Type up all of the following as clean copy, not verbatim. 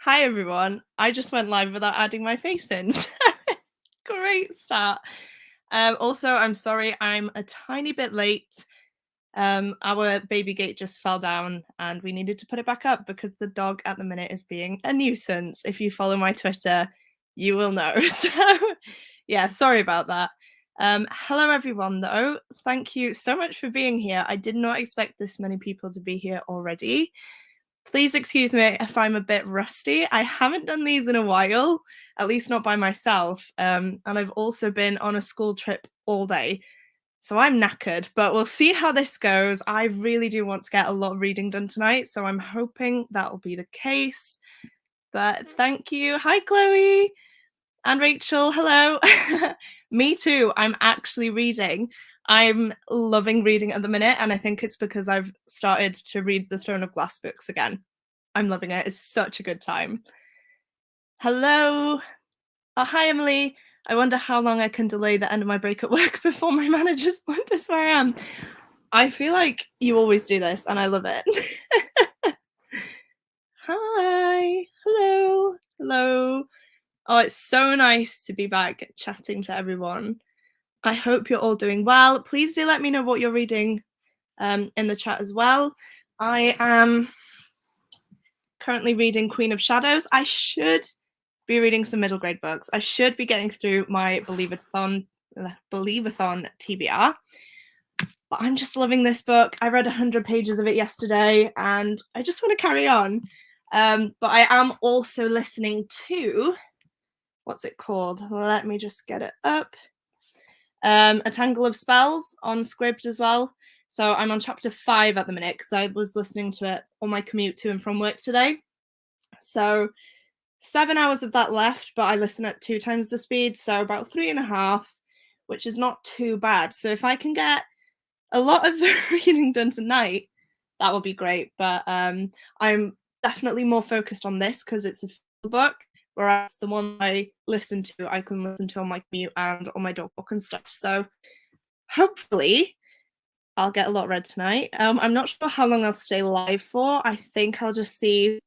Hi everyone. I just went live without adding my face in. So great start. Also, I'm sorry I'm a tiny bit late. Our baby gate just fell down and we needed to put it back up because the dog at the minute is being a nuisance. If you follow my Twitter, you will know. So yeah, sorry about that. Hello everyone though. Thank you so much for being here. I did not expect this many people to be here already. Please excuse me if I'm a bit rusty. I haven't done these in a while, at least not by myself. And I've also been on a school trip all day. So I'm knackered, but we'll see how this goes. I really do want to get a lot of reading done tonight, so I'm hoping that will be the case. But thank you. Hi, Chloe and Rachel. Hello. Me too. I'm actually reading. I'm loving reading at the minute, and I think it's because I've started to read the Throne of Glass books again. I'm loving it. It's such a good time. Hello. Oh, hi, Emily. I wonder how long I can delay the end of my break at work before my managers wonders where I am. I feel like you always do this, and I love it. Hi. Hello. Hello. Oh, it's so nice to be back chatting to everyone. I hope you're all doing well. Please do let me know what you're reading in the chat as well. I am currently reading Queen of Shadows. I should be reading some middle grade books. I should be getting through my Believathon TBR. But I'm just loving this book. I read 100 pages of it yesterday and I just want to carry on. But I am also listening to, what's it called? Let me just get it up. A Tangle of Spells on Scribd as well. So I'm on chapter 5 at the minute because I was listening to it on my commute to and from work today. So 7 hours of that left, but I listen at 2 times the speed, so about 3.5, which is not too bad. So if I can get a lot of the reading done tonight, that will be great. But I'm definitely more focused on this because it's a full book, whereas the one I listen to, I can listen to on my commute and on my dog walk and stuff. So hopefully I'll get a lot read tonight. I'm not sure how long I'll stay live for. I think I'll just see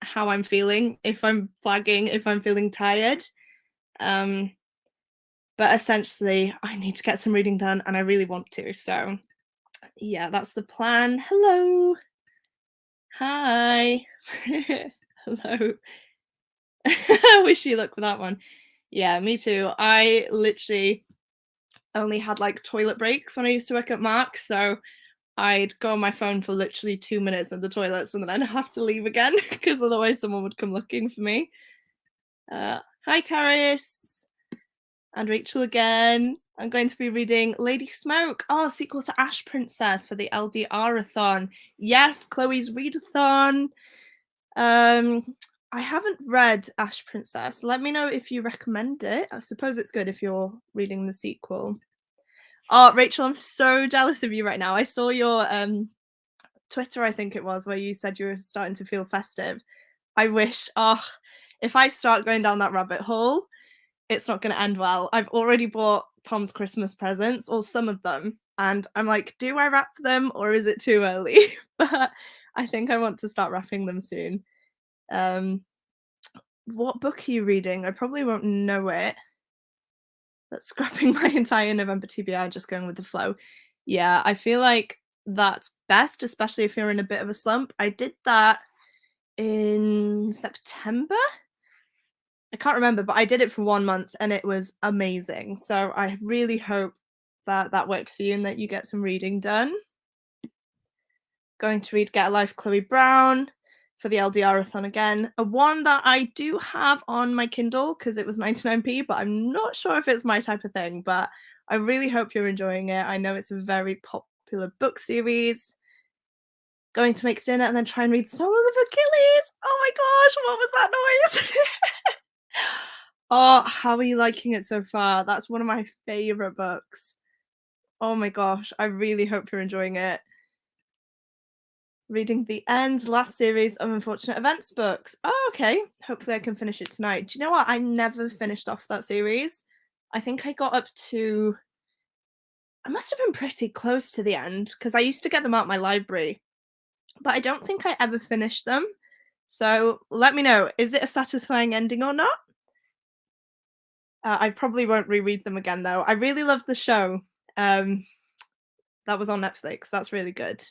how I'm feeling, if I'm flagging, if I'm feeling tired. But essentially, I need to get some reading done and I really want to. So yeah, that's the plan. Hello. Hi. Hello. Wish you luck with that one. Yeah, me too. I literally only had like toilet breaks when I used to work at Mark, so I'd go on my phone for literally 2 minutes in the toilets and then I'd have to leave again because otherwise someone would come looking for me. Hi, Caris. And Rachel again. I'm going to be reading Lady Smoke. Oh, sequel to Ash Princess for the LDR-a-thon. Yes, Chloe's readathon. I haven't read Ash Princess. Let me know if you recommend it. I suppose it's good if you're reading the sequel. Oh, Rachel, I'm so jealous of you right now. I saw your Twitter, I think it was, where you said you were starting to feel festive. I wish, if I start going down that rabbit hole, it's not going to end well. I've already bought Tom's Christmas presents, or some of them, and I'm like, do I wrap them or is it too early? But I think I want to start wrapping them soon. What book are you reading? I probably won't know it. But scrapping my entire November TBR, just going with the flow. Yeah, I feel like that's best, especially if you're in a bit of a slump. I did that in September. I can't remember, but I did it for 1 month and it was amazing. So I really hope that that works for you and that you get some reading done. Going to read Get a Life, Chloe Brown for the LDR-a-thon again. A one that I do have on my Kindle because it was 99p, but I'm not sure if it's my type of thing, but I really hope you're enjoying it. I know it's a very popular book series. Going to make dinner and then try and read Soul of Achilles. Oh my gosh, what was that noise? Oh, how are you liking it so far? That's one of my favorite books. Oh my gosh, I really hope you're enjoying it. Reading the end, last series of Unfortunate Events books. Oh, okay. Hopefully I can finish it tonight. Do you know what? I never finished off that series. I think I got up to... I must have been pretty close to the end because I used to get them out my library. But I don't think I ever finished them. So let me know, is it a satisfying ending or not? I probably won't reread them again though. I really loved the show. Um, that was on Netflix. That's really good.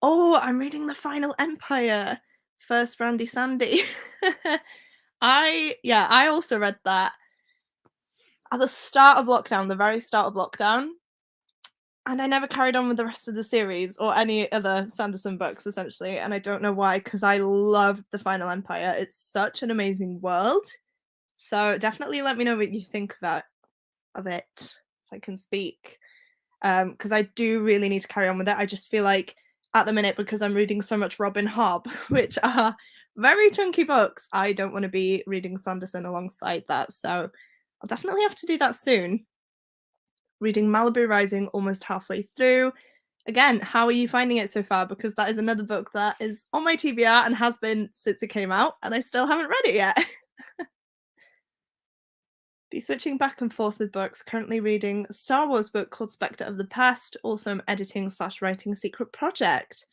Oh, I'm reading The Final Empire, First Brandy Sandy. I also read that at the start of lockdown, the very start of lockdown, and I never carried on with the rest of the series or any other Sanderson books essentially, and I don't know why, because I loved The Final Empire. It's such an amazing world. So definitely let me know what you think of it, if I can speak. Because I do really need to carry on with it. I just feel like at the minute, because I'm reading so much Robin Hobb, which are very chunky books, I don't want to be reading Sanderson alongside that. So I'll definitely have to do that soon. Reading Malibu Rising almost halfway through. Again, how are you finding it so far? Because that is another book that is on my TBR and has been since it came out, and I still haven't read it yet. Be switching back and forth with books. Currently reading a Star Wars book called Spectre of the Past. Also, I'm editing/writing a secret project.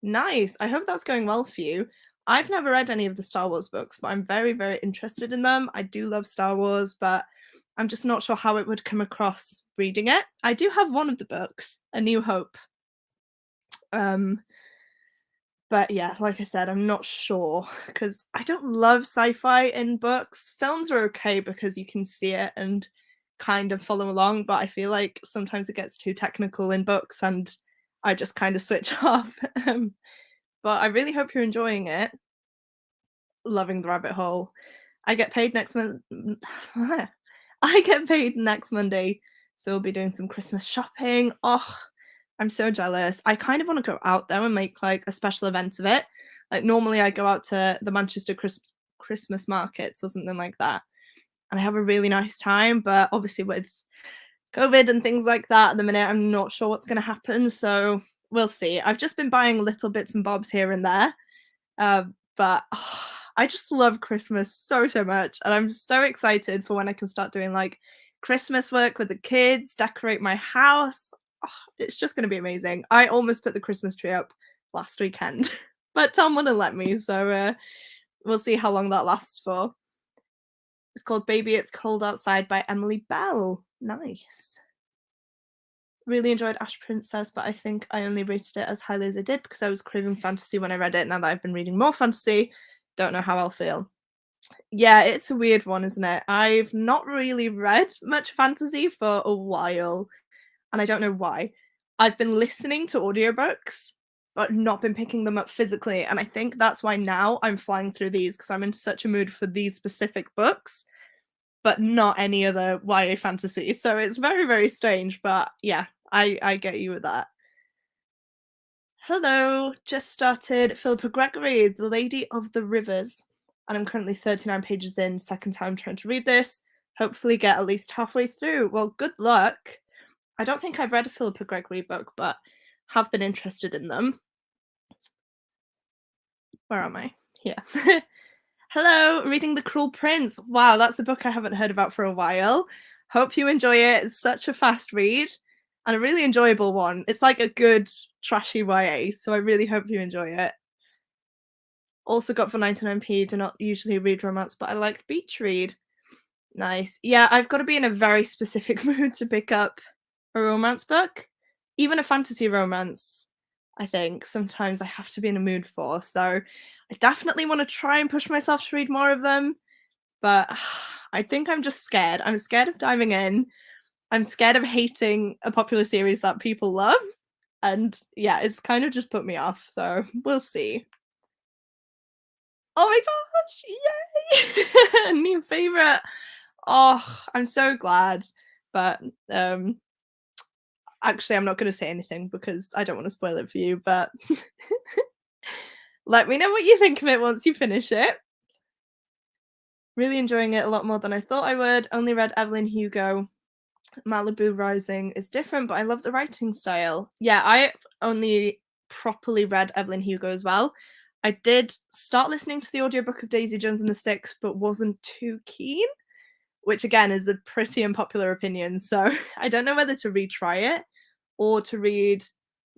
Nice. I hope that's going well for you. I've never read any of the Star Wars books, but I'm very, very interested in them. I do love Star Wars, but I'm just not sure how it would come across reading it. I do have one of the books, A New Hope. Um, but yeah, like I said, I'm not sure because I don't love sci-fi in books. Films are okay because you can see it and kind of follow along, but I feel like sometimes it gets too technical in books and I just kind of switch off. But I really hope you're enjoying it. Loving the rabbit hole. I get paid next month. I get paid next Monday, so we'll be doing some Christmas shopping. Oh, I'm so jealous. I kind of want to go out there and make like a special event of it. Like normally I go out to the Manchester Christmas markets or something like that, and I have a really nice time. But obviously with COVID and things like that at the minute, I'm not sure what's going to happen. So we'll see. I've just been buying little bits and bobs here and there. But I just love Christmas so, so much. And I'm so excited for when I can start doing like Christmas work with the kids, decorate my house. Oh, it's just going to be amazing. I almost put the Christmas tree up last weekend, but Tom wouldn't let me. So we'll see how long that lasts for. It's called Baby It's Cold Outside by Emily Bell. Nice. Really enjoyed Ash Princess, but I think I only rated it as highly as I did because I was craving fantasy when I read it. Now that I've been reading more fantasy, don't know how I'll feel. Yeah, it's a weird one, isn't it? I've not really read much fantasy for a while, and I don't know why. I've been listening to audiobooks, but not been picking them up physically, and I think that's why now I'm flying through these because I'm in such a mood for these specific books, but not any other YA fantasy. So it's very, very strange, but yeah, I get you with that. Hello, just started Philippa Gregory, The Lady of the Rivers, and I'm currently 39 pages in, second time trying to read this. Hopefully get at least halfway through. Well, good luck. I don't think I've read a Philippa Gregory book, but have been interested in them. Where am I? Here. Hello, reading The Cruel Prince. Wow, that's a book I haven't heard about for a while. Hope you enjoy it. It's such a fast read and a really enjoyable one. It's like a good trashy YA, so I really hope you enjoy it. Also got for 99p, do not usually read romance, but I like beach read. Nice. Yeah, I've got to be in a very specific mood to pick up a romance book. Even a fantasy romance, I think. Sometimes I have to be in a mood for. So I definitely want to try and push myself to read more of them. But I think I'm just scared. I'm scared of diving in. I'm scared of hating a popular series that people love. And yeah, it's kind of just put me off. So we'll see. Oh my gosh, yay! New favorite. Oh, I'm so glad. But actually I'm not going to say anything because I don't want to spoil it for you, but let me know what you think of it once you finish it. Really enjoying it a lot more than I thought I would. Only read Evelyn Hugo. Malibu Rising is different, but I love the writing style. Yeah, I only properly read Evelyn Hugo as well. I did start listening to the audiobook of Daisy Jones and the Six, but wasn't too keen, which again is a pretty unpopular opinion. So I don't know whether to retry it or to read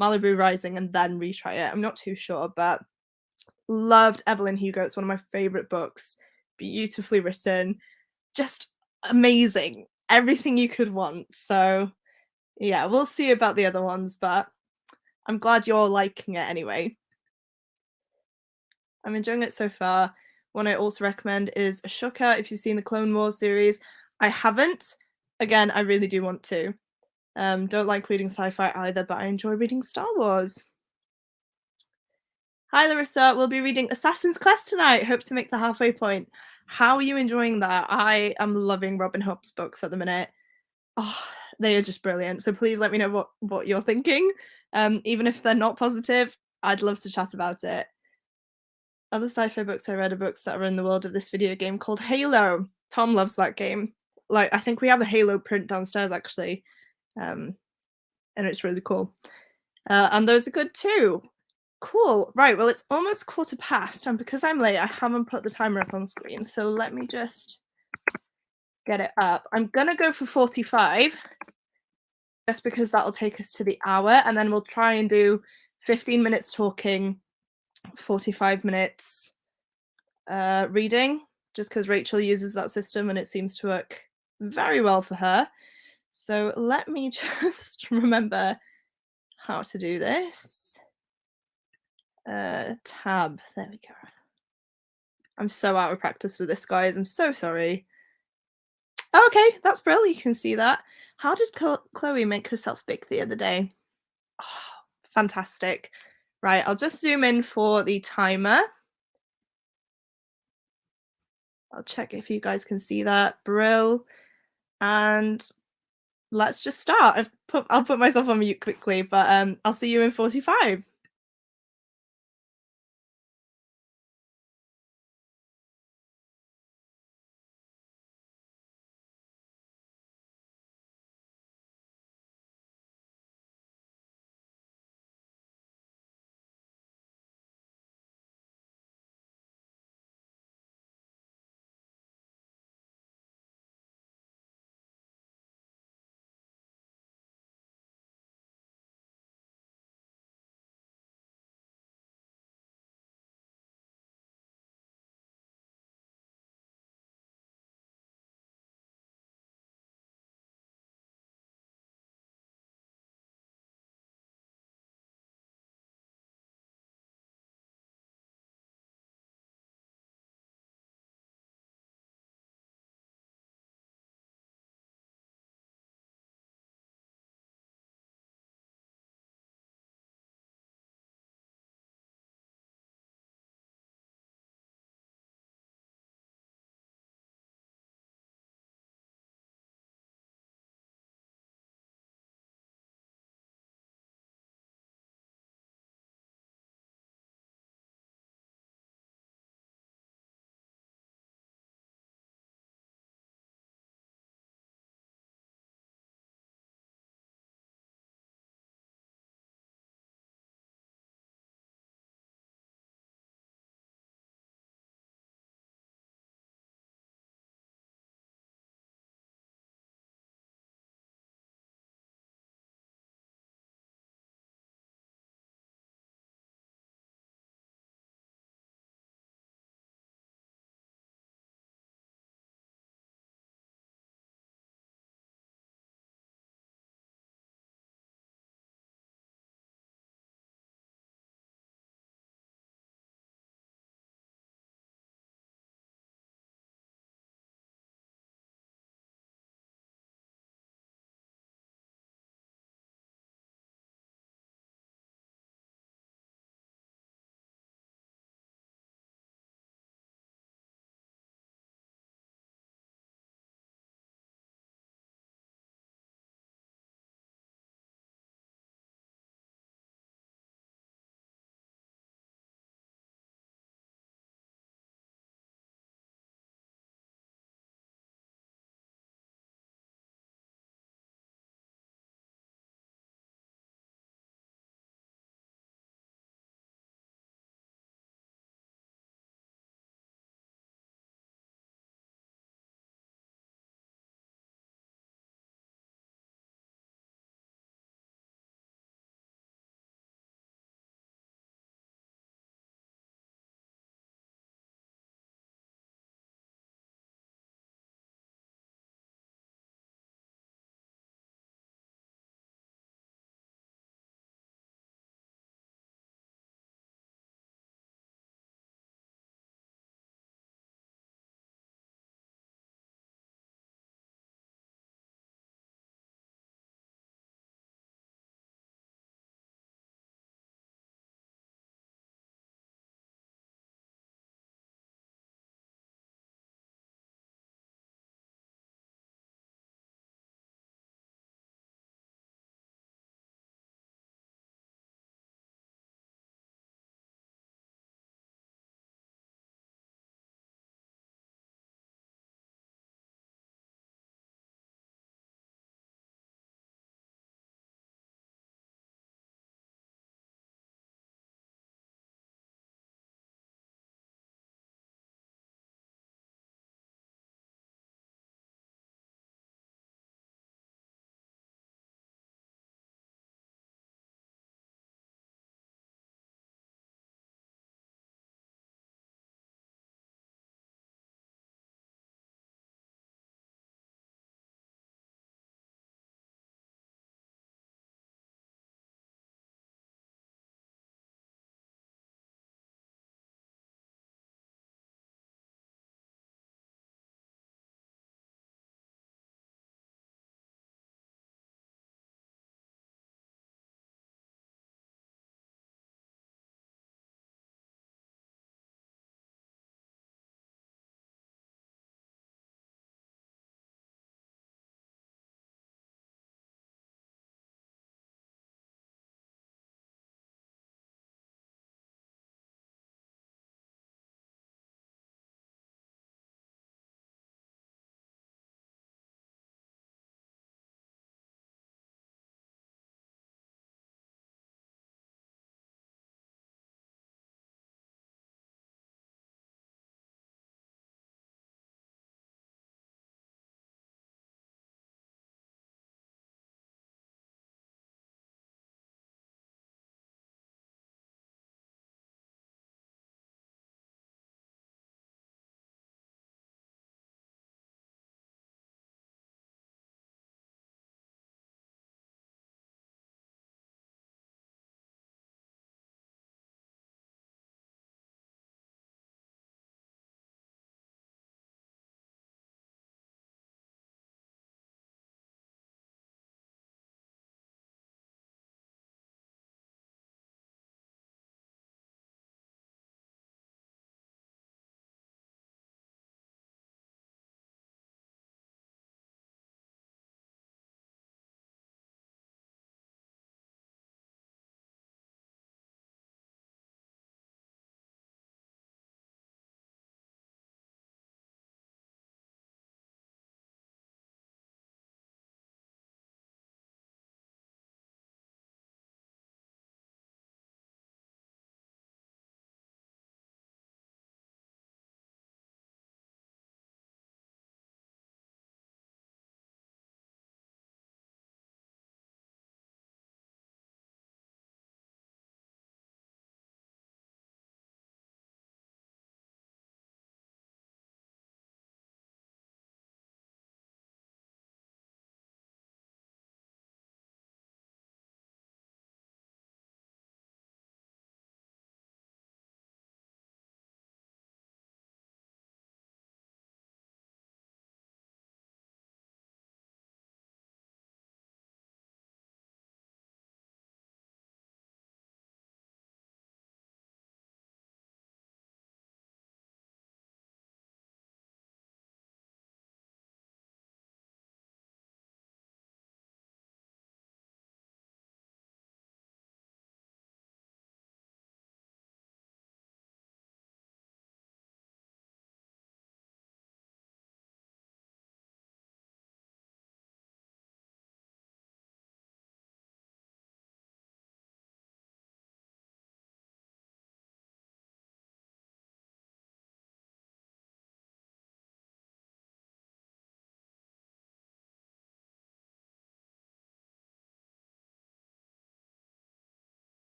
Malibu Rising and then retry it. I'm not too sure, but Loved Evelyn Hugo, it's one of my favourite books. Beautifully written, just amazing. Everything you could want. So, yeah, we'll see about the other ones, but I'm glad you're liking it anyway. I'm enjoying it so far. One I also recommend is Ashoka, if you've seen the Clone Wars series. I haven't. Again, I really do want to. Don't like reading sci-fi either, but I enjoy reading Star Wars. Hi Larissa, we'll be reading Assassin's Quest tonight. Hope to make the halfway point. How are you enjoying that? I am loving Robin Hobb's books at the minute. Oh, they are just brilliant. So please let me know what you're thinking. Even if they're not positive, I'd love to chat about it. Other sci-fi books I read are books that are in the world of this video game called Halo. Tom loves that game. Like, I think we have a Halo print downstairs actually, and it's really cool. And those are good too. Cool. Right, well, it's almost 1:15, and because I'm late, I haven't put the timer up on screen, so let me just get it up. I'm gonna go for 45, just because that'll take us to the hour, and then we'll try and do 15 minutes talking, 45 minutes reading, just because Rachel uses that system and it seems to work very well for her. So let me just remember how to do this. Tab, there we go. I'm so out of practice with this, guys. I'm so sorry. Okay, that's brilliant. You can see that. How did Chloe make herself big the other day? Oh, fantastic. Right, I'll just zoom in for the timer. I'll check if you guys can see that. Brill. And let's just start. I'll put myself on mute quickly, but I'll see you in 45.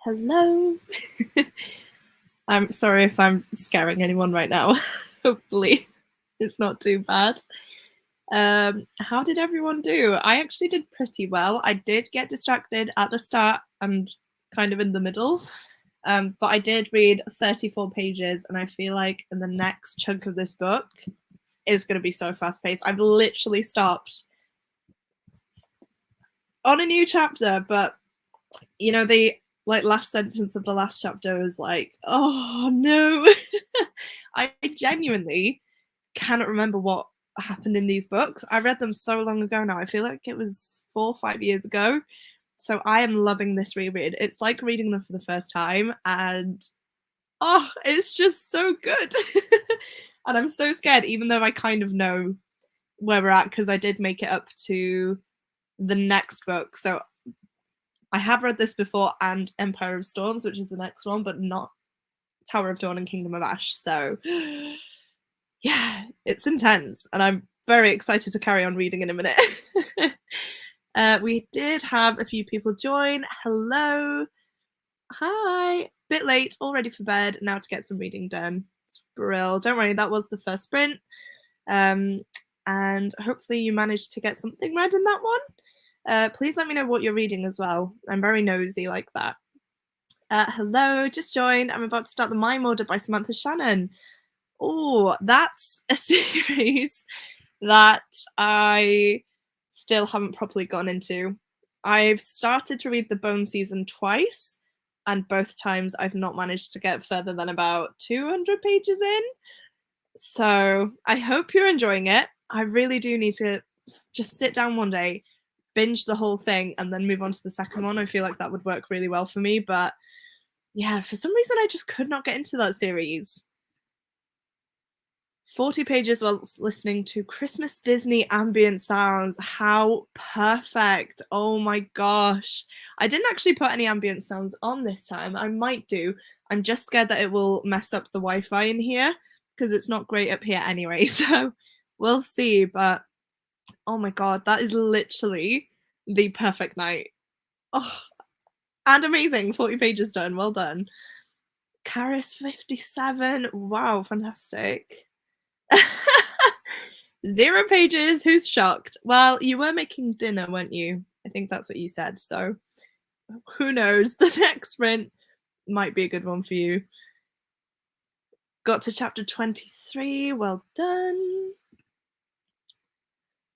Hello. I'm sorry if I'm scaring anyone right now. Hopefully it's not too bad. How did everyone do? I actually did pretty well. I did get distracted at the start and kind of in the middle. But I did read 34 pages, and I feel like in the next chunk of this book is going to be so fast paced. I've literally stopped on a new chapter, but you know, the last sentence of the last chapter was like, oh no. I genuinely cannot remember what happened in these books. I read them so long ago now. I feel like it was 4 or 5 years ago. So I am loving this reread. It's like reading them for the first time, and oh, it's just so good. And I'm so scared, even though I kind of know where we're at, because I did make it up to the next book. So I have read this before, and Empire of Storms, which is the next one, but not Tower of Dawn and Kingdom of Ash. So yeah, it's intense, and I'm very excited to carry on reading in a minute. We did have a few people join. Hello. Hi. Bit late, all ready for bed, now to get some reading done. Brill. Don't worry, that was the first sprint. And hopefully you managed to get something read in that one. Please let me know what you're reading as well. I'm very nosy like that. Hello, just joined. I'm about to start The Mime Order by Samantha Shannon. Oh, that's a series that I still haven't properly gone into. I've started to read the Bone season twice, and both times I've not managed to get further than about 200 pages in. So I hope you're enjoying it. I really do need to just sit down one day, binge the whole thing, and then move on to the second one. I feel like that would work really well for me. But yeah, for some reason, I just could not get into that series. 40 pages whilst listening to Christmas Disney ambient sounds. How perfect. Oh my gosh. I didn't actually put any ambient sounds on this time. I might do. I'm just scared that it will mess up the Wi-Fi in here, because it's not great up here anyway. So we'll see. But oh my god, that is literally the perfect night. Oh, and amazing. 40 pages done. Well done. Karis 57. Wow, fantastic. 0 pages. Who's shocked? Well, you were making dinner, weren't you? I think that's what you said. So who knows? The next sprint might be a good one for you. Got to chapter 23. Well done.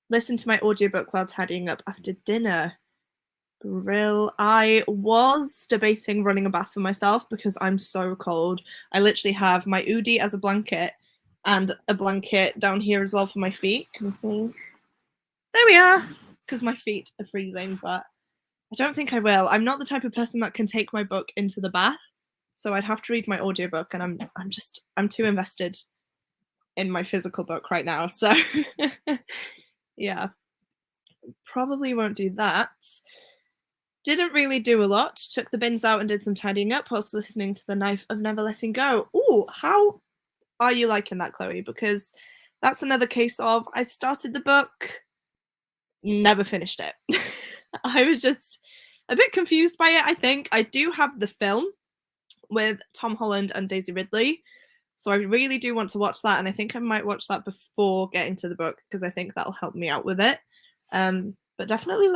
Listen to my audiobook while tidying up after dinner. Brill. I was debating running a bath for myself because I'm so cold. I literally have my Udi as a blanket and a blanket down here as well for my feet. There we are, because my feet are freezing, but I don't think I will. I'm not the type of person that can take my book into the bath, so I'd have to read my audiobook, and I'm too invested in my physical book right now. So yeah, probably won't do that. Didn't really do a lot. Took the bins out and did some tidying up whilst listening to The Knife of Never Letting Go. Ooh, how are you liking that, Chloe? Because that's another case of I started the book, never finished it. I was just a bit confused by it, I think. I do have the film with Tom Holland and Daisy Ridley, so I really do want to watch that, and I think I might watch that before getting to the book, because I think that'll help me out with it. But definitely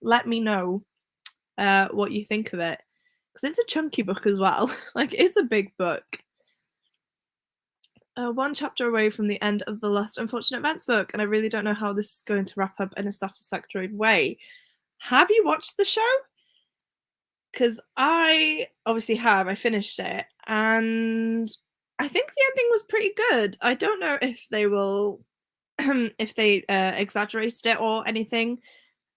let me know what you think of it, because it's a chunky book as well. Like, it's a big book. One chapter away from the end of the last Unfortunate Events book, and I really don't know how this is going to wrap up in a satisfactory way. Have you watched the show? Because I obviously have. I finished it, and I think the ending was pretty good. I don't know if they will, if they exaggerated it or anything.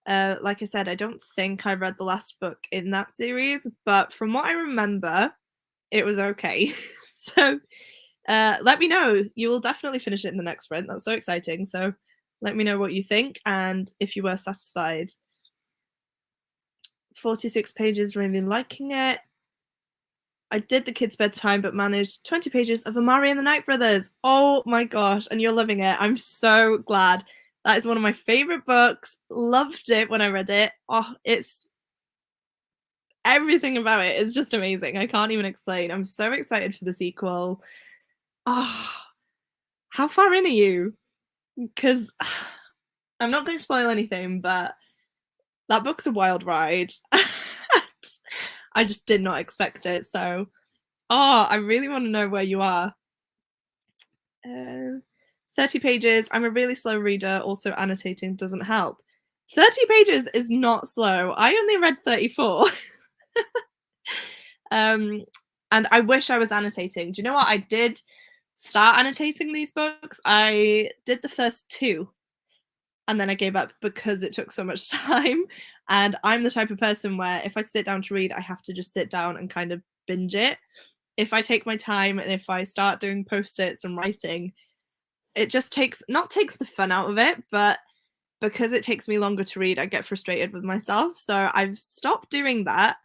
Like I said, I don't think I read the last book in that series, but from what I remember, it was okay. So let me know. You will definitely finish it in the next sprint. That's so exciting. So let me know what you think and if you were satisfied. 46 pages, really liking it. I did the kids' bedtime, but managed 20 pages of Amari and the Night Brothers. Oh my gosh, and you're loving it. I'm so glad. That is one of my favorite books. Loved it when I read it. Oh, it's everything about it is just amazing. I can't even explain. I'm so excited for the sequel. Oh, how far in are you? Because I'm not going to spoil anything, but that book's a wild ride. I just did not expect it. So, I really want to know where you are. 30 pages. I'm a really slow reader. Also, annotating doesn't help. 30 pages is not slow. I only read 34. And I wish I was annotating. Do you know what? I did start annotating these books. I did the first 2 and then I gave up because it took so much time. And I'm the type of person where if I sit down to read, I have to just sit down and kind of binge it. If I take my time and if I start doing post-its and writing, it just takes the fun out of it, but because it takes me longer to read, I get frustrated with myself. So I've stopped doing that.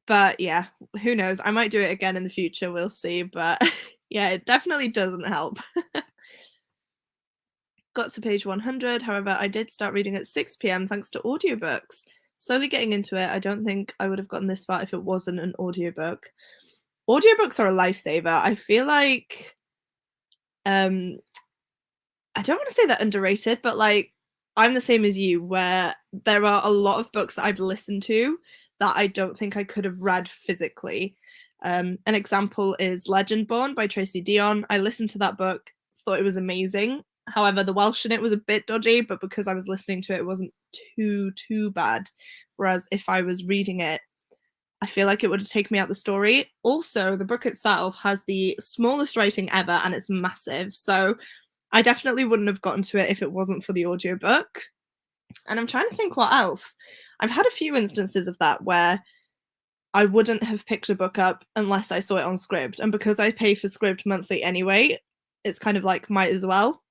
But yeah, who knows? I might do it again in the future. We'll see. But yeah, it definitely doesn't help. Got to page 100. However, I did start reading at 6 p.m. thanks to audiobooks. Slowly getting into it. I don't think I would have gotten this far if it wasn't an audiobook. Audiobooks are a lifesaver. I feel like I don't want to say they're underrated, but like I'm the same as you, where there are a lot of books that I've listened to that I don't think I could have read physically. An example is Legendborn by Tracy Dion. I listened to that book, thought it was amazing. However, the Welsh in it was a bit dodgy, but because I was listening to it, it wasn't too bad. Whereas if I was reading it, I feel like it would have taken me out the story. Also, the book itself has the smallest writing ever and it's massive. So I definitely wouldn't have gotten to it if it wasn't for the audiobook. And I'm trying to think what else. I've had a few instances of that where I wouldn't have picked a book up unless I saw it on Scribd. And because I pay for Scribd monthly anyway, it's kind of like might as well.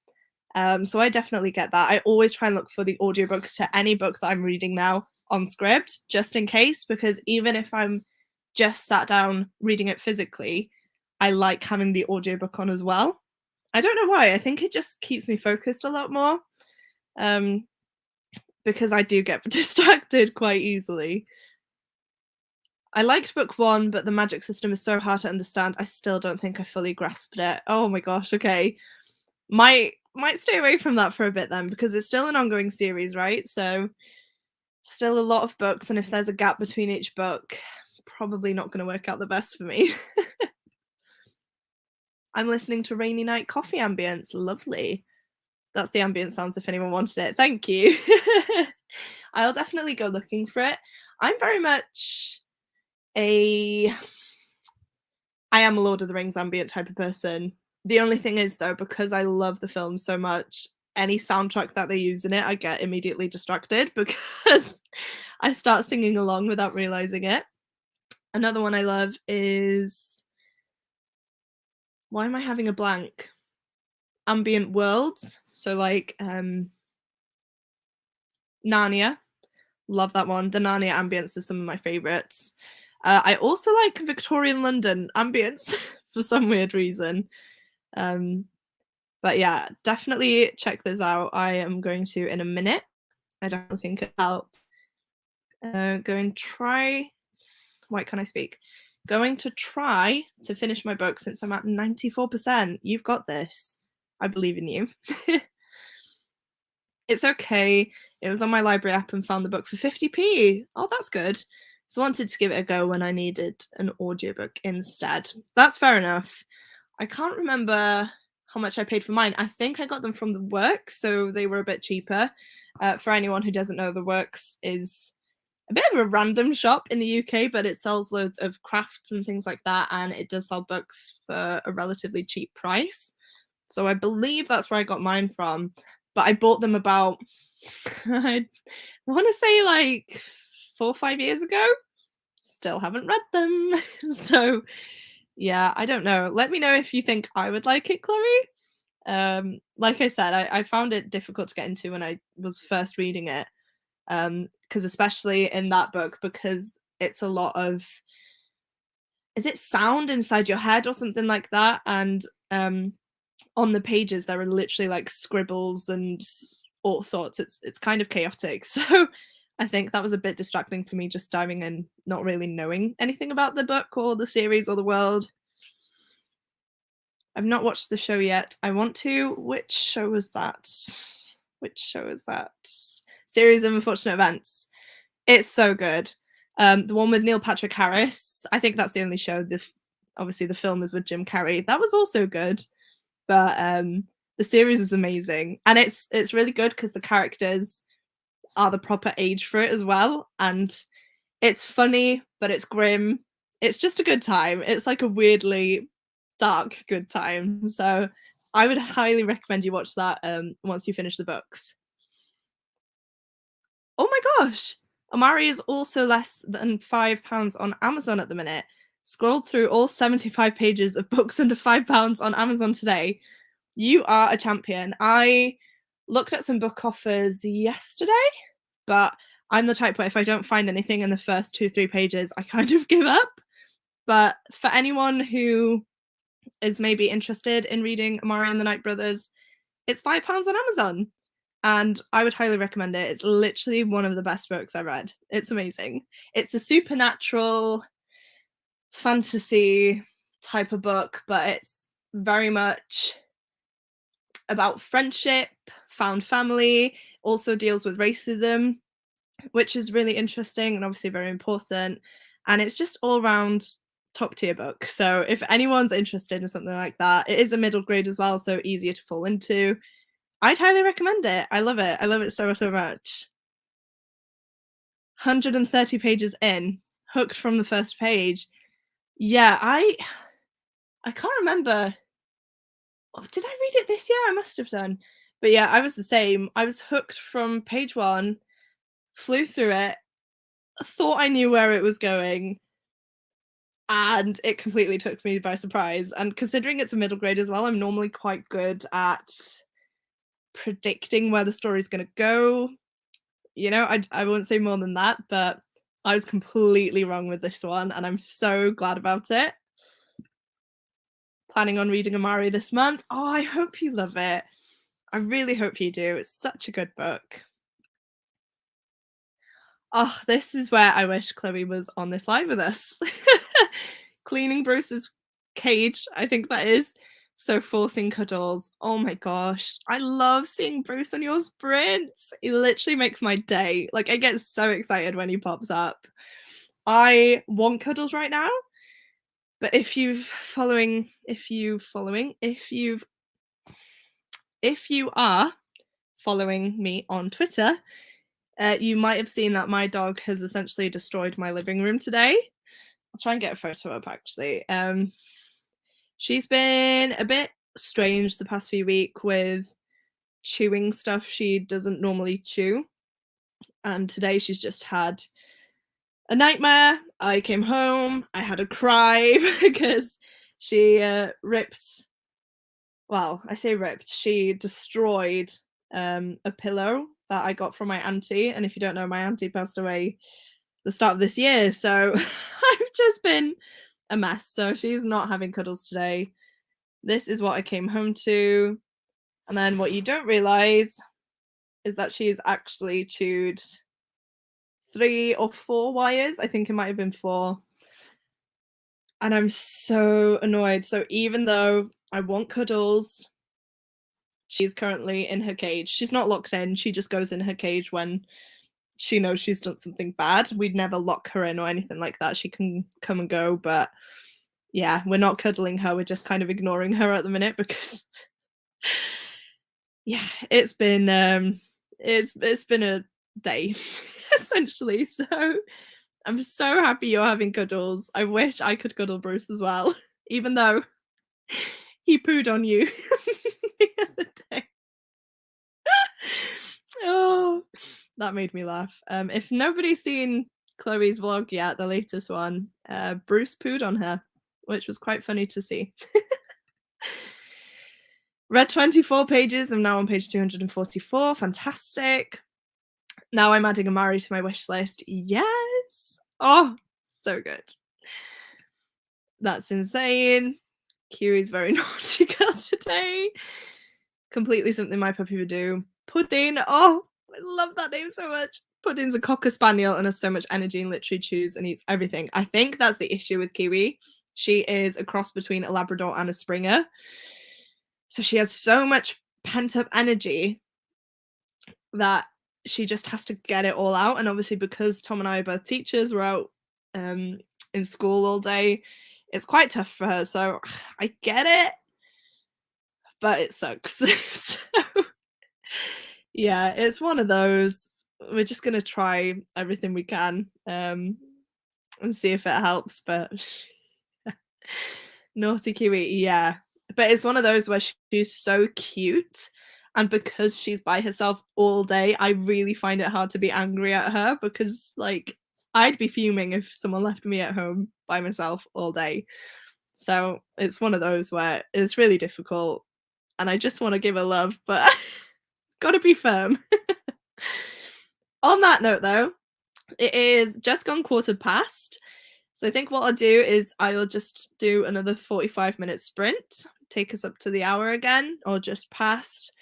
So I definitely get that. I always try and look for the audiobook to any book that I'm reading now on Scribd, just in case, because even if I'm just sat down reading it physically, I like having the audiobook on as well. I don't know why. I think it just keeps me focused a lot more. Because I do get distracted quite easily. I liked book 1, but the magic system is so hard to understand. I still don't think I fully grasped it. Oh my gosh, okay. Might stay away from that for a bit then, because it's still an ongoing series, right? So still a lot of books, and if there's a gap between each book, probably not going to work out the best for me. I'm listening to Rainy Night Coffee ambience. Lovely. That's the ambient sounds if anyone wanted it. Thank you. I'll definitely go looking for it. I'm very much I am a Lord of the Rings ambient type of person. The only thing is though, because I love the film so much, any soundtrack that they use in it, I get immediately distracted because I start singing along without realizing it. Another one I love is, why am I having a blank? Ambient worlds. So like Narnia. Love that one. The Narnia ambience is some of my favorites. I also like Victorian London ambience for some weird reason. But yeah, definitely check this out. I am going to in a minute. I don't think it'll help. Going to try to finish my book since I'm at 94%. You've got this. I believe in you. It's okay. It was on my library app and found the book for 50p. Oh, that's good. So I wanted to give it a go when I needed an audiobook instead. That's fair enough. I can't remember how much I paid for mine. I think I got them from the Works, so they were a bit cheaper. For anyone who doesn't know, the Works is a bit of a random shop in the UK, but it sells loads of crafts and things like that, and it does sell books for a relatively cheap price. So I believe that's where I got mine from. But I bought them about, I want to say like 4 or 5 years ago. Still haven't read them. So yeah, I don't know. Let me know if you think I would like it, Chloe. Like I said, I found it difficult to get into when I was first reading it. Because especially in that book, because it's a lot of, is it sound inside your head or something like that? And on the pages there are literally like scribbles and all sorts. It's kind of chaotic. So I think that was a bit distracting for me just diving in, not really knowing anything about the book or the series or the world. I've not watched the show yet. I want to. Which show was that? Which show is that? Series of Unfortunate Events. It's so good. The one with Neil Patrick Harris. I think that's the only show. Obviously the film is with Jim Carrey. That was also good, but the series is amazing, and it's really good because the characters are the proper age for it as well, and it's funny, but it's grim. It's just a good time. It's like a weirdly dark good time. So I would highly recommend you watch that once you finish the books. Oh my gosh! Amari is also less than £5 on Amazon at the minute. Scrolled through all 75 pages of books under £5 on Amazon today. You are a champion. I looked at some book offers yesterday, but I'm the type where if I don't find anything in the first 2-3 pages, I kind of give up. But for anyone who is maybe interested in reading Amari and the Night Brothers, it's £5 on Amazon. And I would highly recommend it. It's literally one of the best books I read. It's amazing. It's a supernatural fantasy type of book, but it's very much about friendship, found family, also deals with racism, which is really interesting and obviously very important. And it's just all round top tier book. So if anyone's interested in something like that, it is a middle grade as well, so easier to fall into. I'd highly recommend it. I love it. I love it so, so much. 130 pages in, hooked from the first page. Yeah, I can't remember. Did I read it this year? I must have done. But yeah, I was the same. I was hooked from page 1, flew through it, thought I knew where it was going, and it completely took me by surprise. And considering it's a middle grade as well, I'm normally quite good at predicting where the story's gonna go. You know, I won't say more than that, but I was completely wrong with this one, and I'm so glad about it. Planning on reading Amari this month. Oh, I hope you love it. I really hope you do. It's such a good book. Oh, this is where I wish Chloe was on this live with us. Cleaning Bruce's cage, I think that is. So forcing cuddles. Oh my gosh. I love seeing Bruce on your sprints. It literally makes my day. Like, I get so excited when he pops up. I want cuddles right now. But if you are following me on Twitter, you might have seen that my dog has essentially destroyed my living room today. I'll try and get a photo up actually. She's been a bit strange the past few weeks with chewing stuff she doesn't normally chew. And today she's just had a nightmare. I came home, I had a cry because she ripped, well, I say ripped, she destroyed a pillow that I got from my auntie. And if you don't know, my auntie passed away the start of this year. So I've just been a mess. So she's not having cuddles today. This is what I came home to. And then what you don't realize is that she's actually chewed 3 or 4 wires. I think it might have been 4. And I'm so annoyed. So even though I want cuddles, she's currently in her cage. She's not locked in. She just goes in her cage when she knows she's done something bad. We'd never lock her in or anything like that. She can come and go, but yeah, we're not cuddling her. We're just kind of ignoring her at the minute because yeah, it's been a day essentially. So I'm so happy you're having cuddles. I wish I could cuddle Bruce as well, even though he pooed on you the other day. Oh, that made me laugh. If nobody's seen Chloe's vlog yet, the latest one, Bruce pooed on her, which was quite funny to see. Read 24 pages. I'm now on page 244. Fantastic. Now I'm adding Amari to my wish list. Yes. Oh, so good. That's insane. Kiri's very naughty girl today. Completely something my puppy would do. Pudding. Oh, I love that name so much. Pudding's a Cocker Spaniel and has so much energy and literally chews and eats everything. I think that's the issue with Kiwi. She is a cross between a Labrador and a Springer. So she has so much pent up energy that she just has to get it all out. And obviously, because Tom and I are both teachers, we're out um, in school all day. It's quite tough for her. So I get it, but it sucks. So yeah, it's one of those. We're just gonna try everything we can and see if it helps. But naughty Kiwi, yeah. But it's one of those where she's so cute, and because she's by herself all day, I really find it hard to be angry at her because, like, I'd be fuming if someone left me at home by myself all day. So it's one of those where it's really difficult, and I just want to give her love, but gotta be firm. On that note, though, it is just gone quarter past. So I think what I'll do is I'll just do another 45-minute sprint, take us up to the hour again, or just past.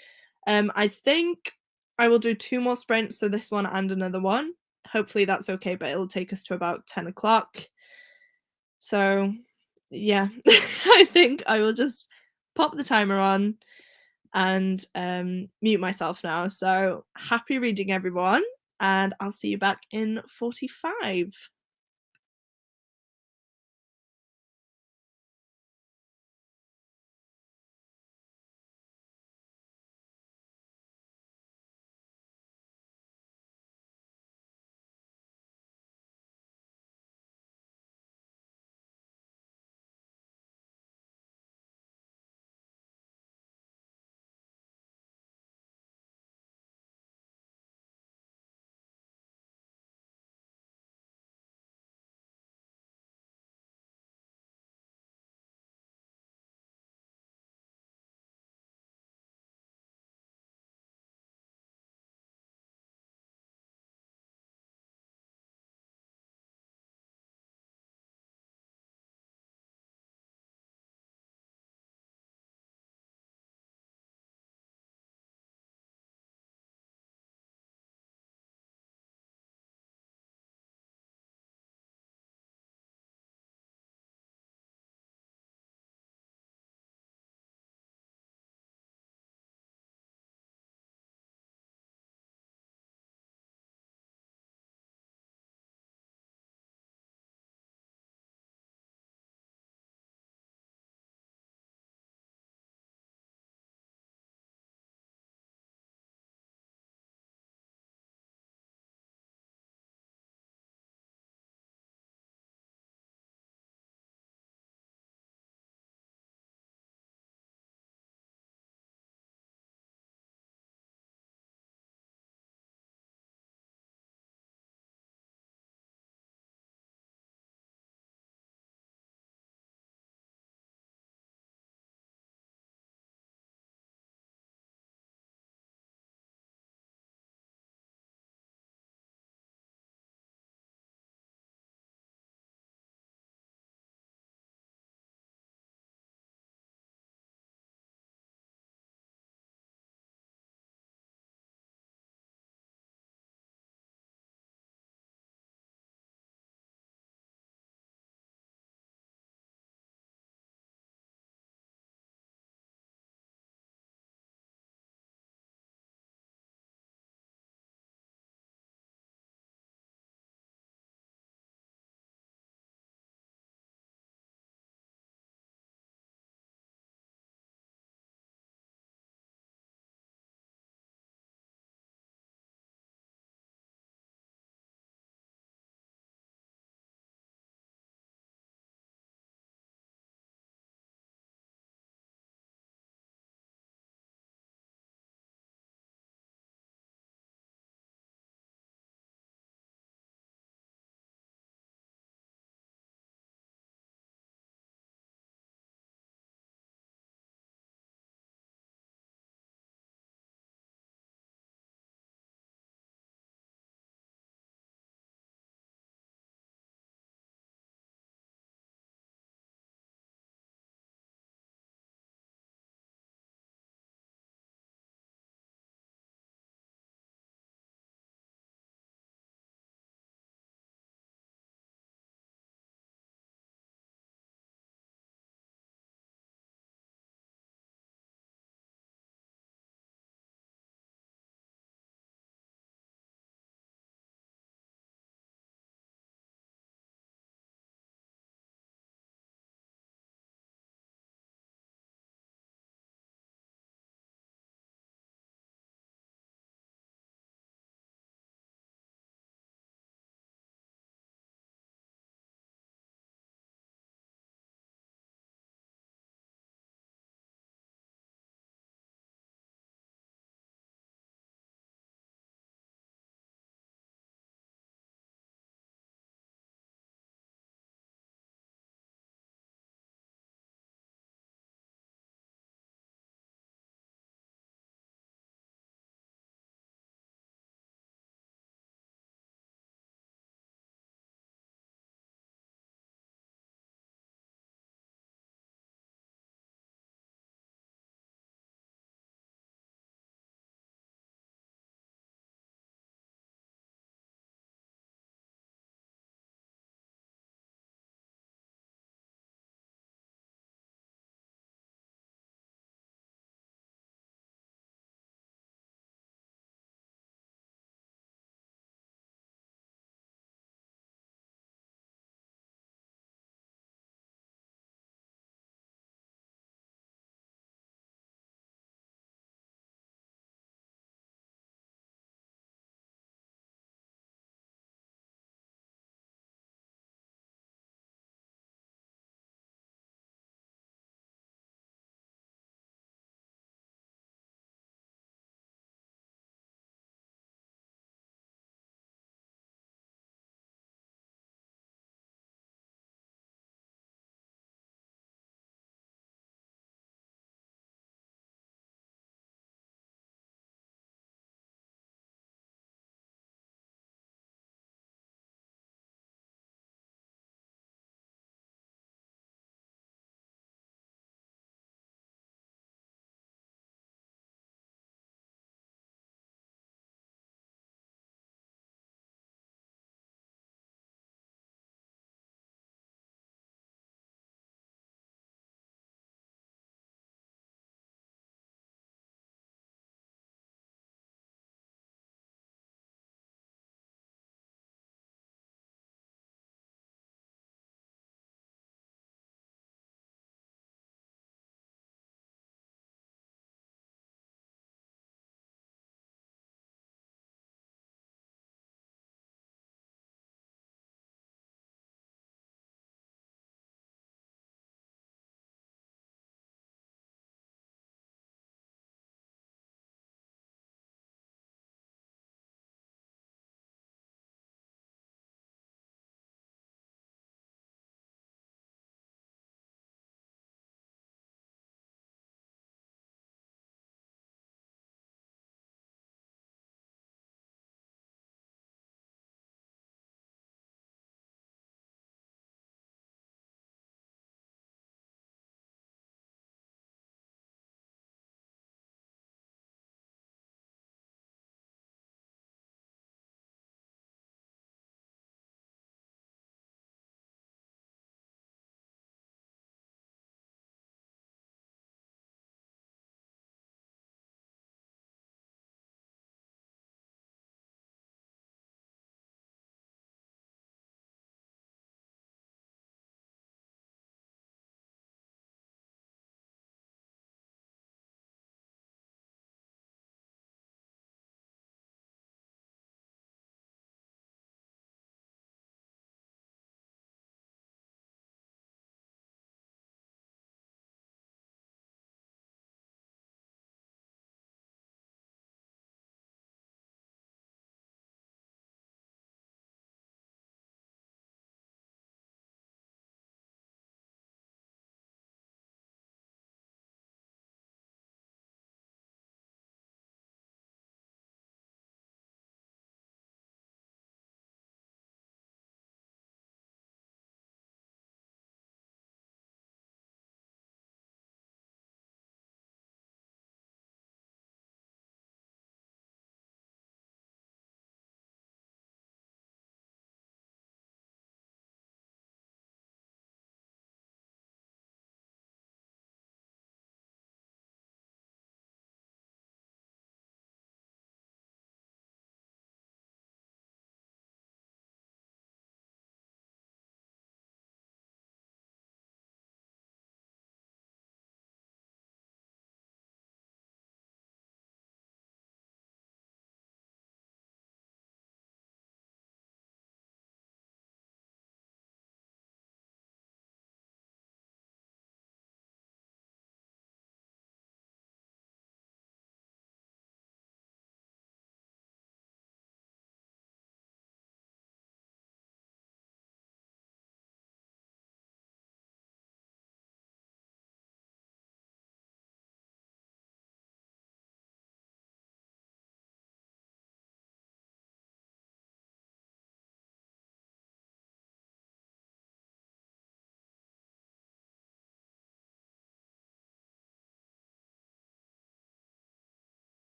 I think I will do 2 more sprints, so this one and another one. Hopefully that's okay, but it'll take us to about 10 o'clock. So yeah, I think I will just pop the timer on and mute myself now. So happy reading, everyone, and I'll see you back in 45.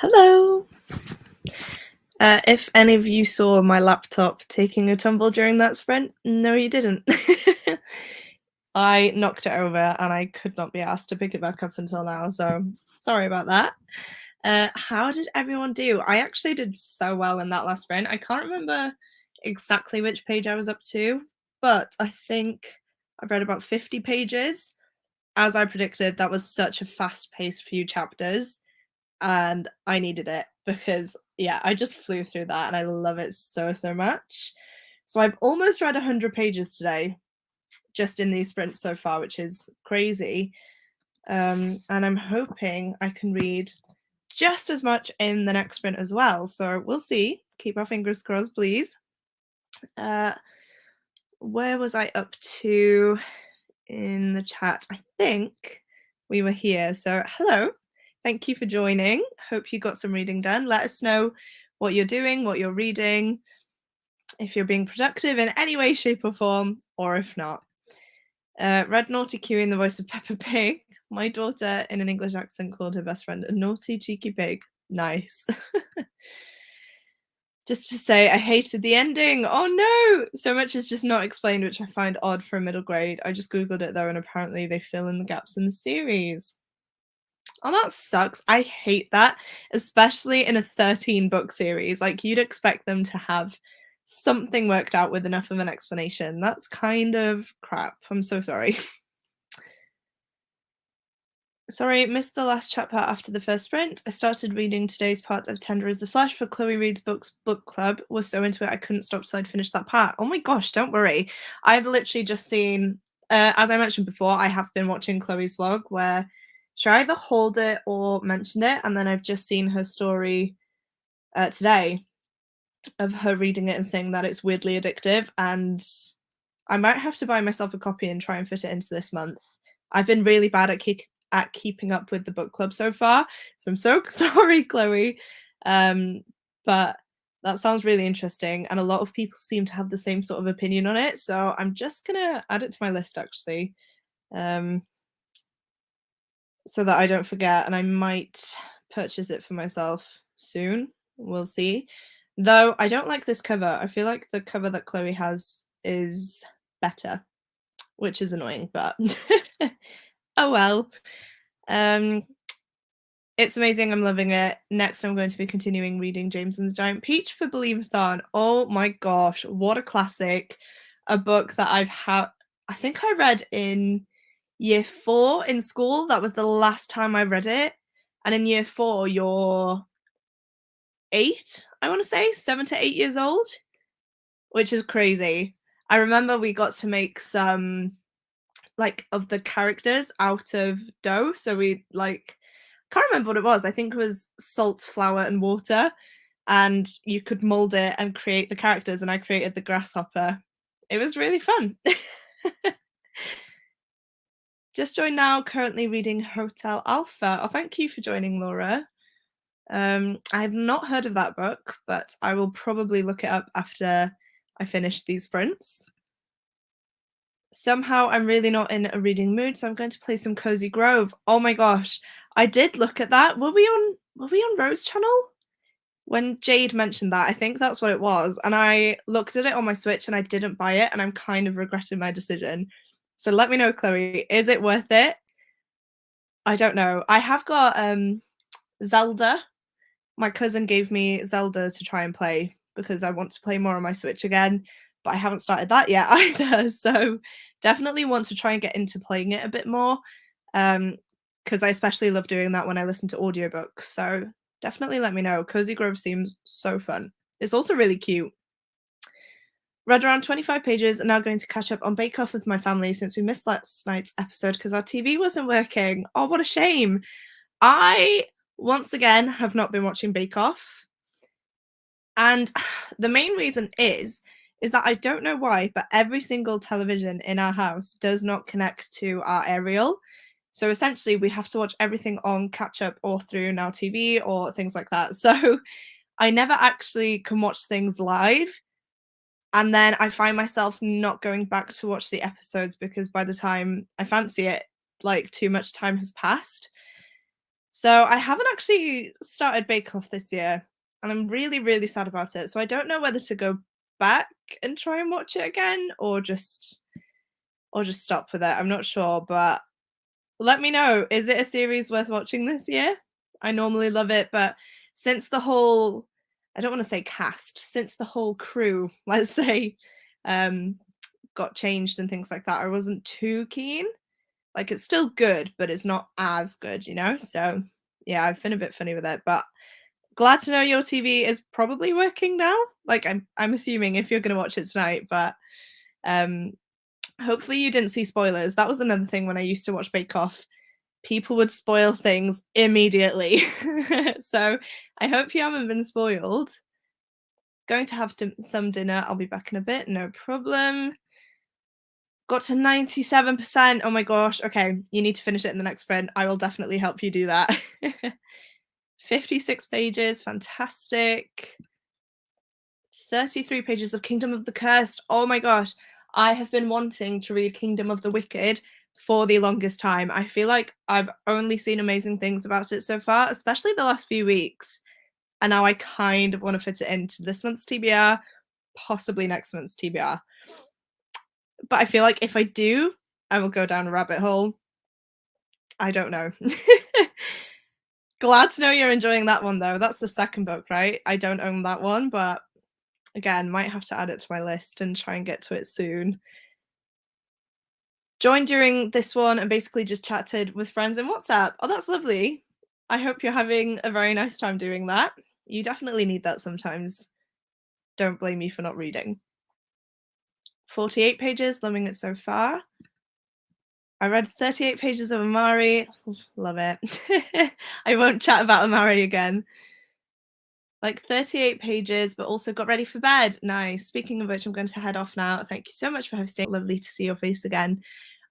Hello. If any of you saw my laptop taking a tumble during that sprint, no, you didn't. I knocked it over and I could not be asked to pick it back up until now, so sorry about that. How did everyone do? I actually did so well in that last sprint. I can't remember exactly which page I was up to, but I think I've read about 50 pages. As I predicted, that was such a fast-paced few chapters, and I needed it because, yeah, I just flew through that and I love it so, so much. So I've almost read 100 pages today, just in these sprints so far, which is crazy. And I'm hoping I can read just as much in the next sprint as well. So we'll see. Keep our fingers crossed, please. Where was I up to in the chat? I think we were here. So hello. Thank you for joining. Hope you got some reading done. Let us know what you're doing, what you're reading, if you're being productive in any way, shape, or form, or if not. Red Naughty Q in the voice of Peppa Pig. My daughter, in an English accent, called her best friend a naughty, cheeky pig. Nice. Just to say, I hated the ending. Oh no! So much is just not explained, which I find odd for a middle grade. I just googled it though, and apparently they fill in the gaps in the series. Oh, that sucks. I hate that, especially in a 13-book series. Like, you'd expect them to have something worked out with enough of an explanation. That's kind of crap. I'm so sorry. Sorry, missed the last chapter after the first sprint. I started reading today's part of Tender as the Flesh for Chloe Reads Books book club. Was so into it I couldn't stop, so I'd finish that part. Oh my gosh, don't worry. I've literally just seen, as I mentioned before, I have been watching Chloe's vlog where she either hauled it or mentioned it, and then I've just seen her story today of her reading it and saying that it's weirdly addictive, and I might have to buy myself a copy and try and fit it into this month. I've been really bad at keeping up with the book club so far, so I'm so sorry, Chloe. But that sounds really interesting, and a lot of people seem to have the same sort of opinion on it, so I'm just gonna add it to my list actually, so that I don't forget, and I might purchase it for myself soon. We'll see. Though I don't like this cover. I feel like the cover that Chloe has is better, which is annoying, but oh well. It's amazing. I'm loving it. Next, I'm going to be continuing reading James and the Giant Peach for Believathon. Oh my gosh, what a classic. A book that I think I read in year 4 in school. That was the last time I read it. And in year 4, you're 8, I want to say, 7 to 8 years old, which is crazy. I remember we got to make some like of the characters out of dough. So we like can't remember what it was. I think it was salt, flour, and water, and you could mold it and create the characters. And I created the grasshopper. It was really fun. Just joined now. Currently reading Hotel Alpha. Oh, thank you for joining, Laura. I've not heard of that book, but I will probably look it up after I finish these sprints. Somehow I'm really not in a reading mood, so I'm going to play some Cozy Grove. Oh my gosh, I did look at that. Were we on Rose channel? When Jade mentioned that, I think that's what it was. And I looked at it on my Switch and I didn't buy it, and I'm kind of regretting my decision. So let me know, Chloe, is it worth it? I don't know. I have got Zelda. My cousin gave me Zelda to try and play because I want to play more on my Switch again, but I haven't started that yet either. So definitely want to try and get into playing it a bit more, because I especially love doing that when I listen to audiobooks. So definitely let me know. Cozy Grove seems so fun. It's also really cute. Read around 25 pages and now going to catch up on Bake Off with my family since we missed last night's episode because our TV wasn't working. Oh, what a shame. I, once again, have not been watching Bake Off. And the main reason is that I don't know why, but every single television in our house does not connect to our aerial. So essentially, we have to watch everything on catch up or through Now TV or things like that. So I never actually can watch things live. And then I find myself not going back to watch the episodes because by the time I fancy it, like too much time has passed. So I haven't actually started Bake Off this year, and I'm really, really sad about it. So I don't know whether to go back and try and watch it again or just stop with it. I'm not sure, but let me know. Is it a series worth watching this year? I normally love it, but since the whole I don't want to say cast, since the whole crew, let's say, um, got changed and things like that, I wasn't too keen. Like it's still good, but it's not as good, you know? So yeah, I've been a bit funny with it, but glad to know your TV is probably working now. Like I'm assuming if you're gonna watch it tonight, but um hopefully you didn't see spoilers. That was another thing when I used to watch Bake Off. People would spoil things immediately. So I hope you haven't been spoiled. Going to have some dinner. I'll be back in a bit. No problem. Got to 97%. Oh my gosh. Okay, you need to finish it in the next sprint. I will definitely help you do that. 56 pages. Fantastic. 33 pages of Kingdom of the Cursed. Oh my gosh. I have been wanting to read Kingdom of the Wicked for the longest time. I feel like I've only seen amazing things about it so far, especially the last few weeks. And now I kind of want to fit it into this month's TBR, possibly next month's TBR. But I feel like if I do, I will go down a rabbit hole. I don't know. Glad to know you're enjoying that one though. That's the second book, right? I don't own that one, but again, might have to add it to my list and try and get to it soon. Joined during this one and basically just chatted with friends in WhatsApp. Oh, that's lovely. I hope you're having a very nice time doing that. You definitely need that sometimes. Don't blame me for not reading. 48 pages, loving it so far. I read 38 pages of Amari. Love it. I won't chat about Amari again. Like 38 pages, but also got ready for bed. Nice. Speaking of which, I'm going to head off now. Thank you so much for hosting. Lovely to see your face again.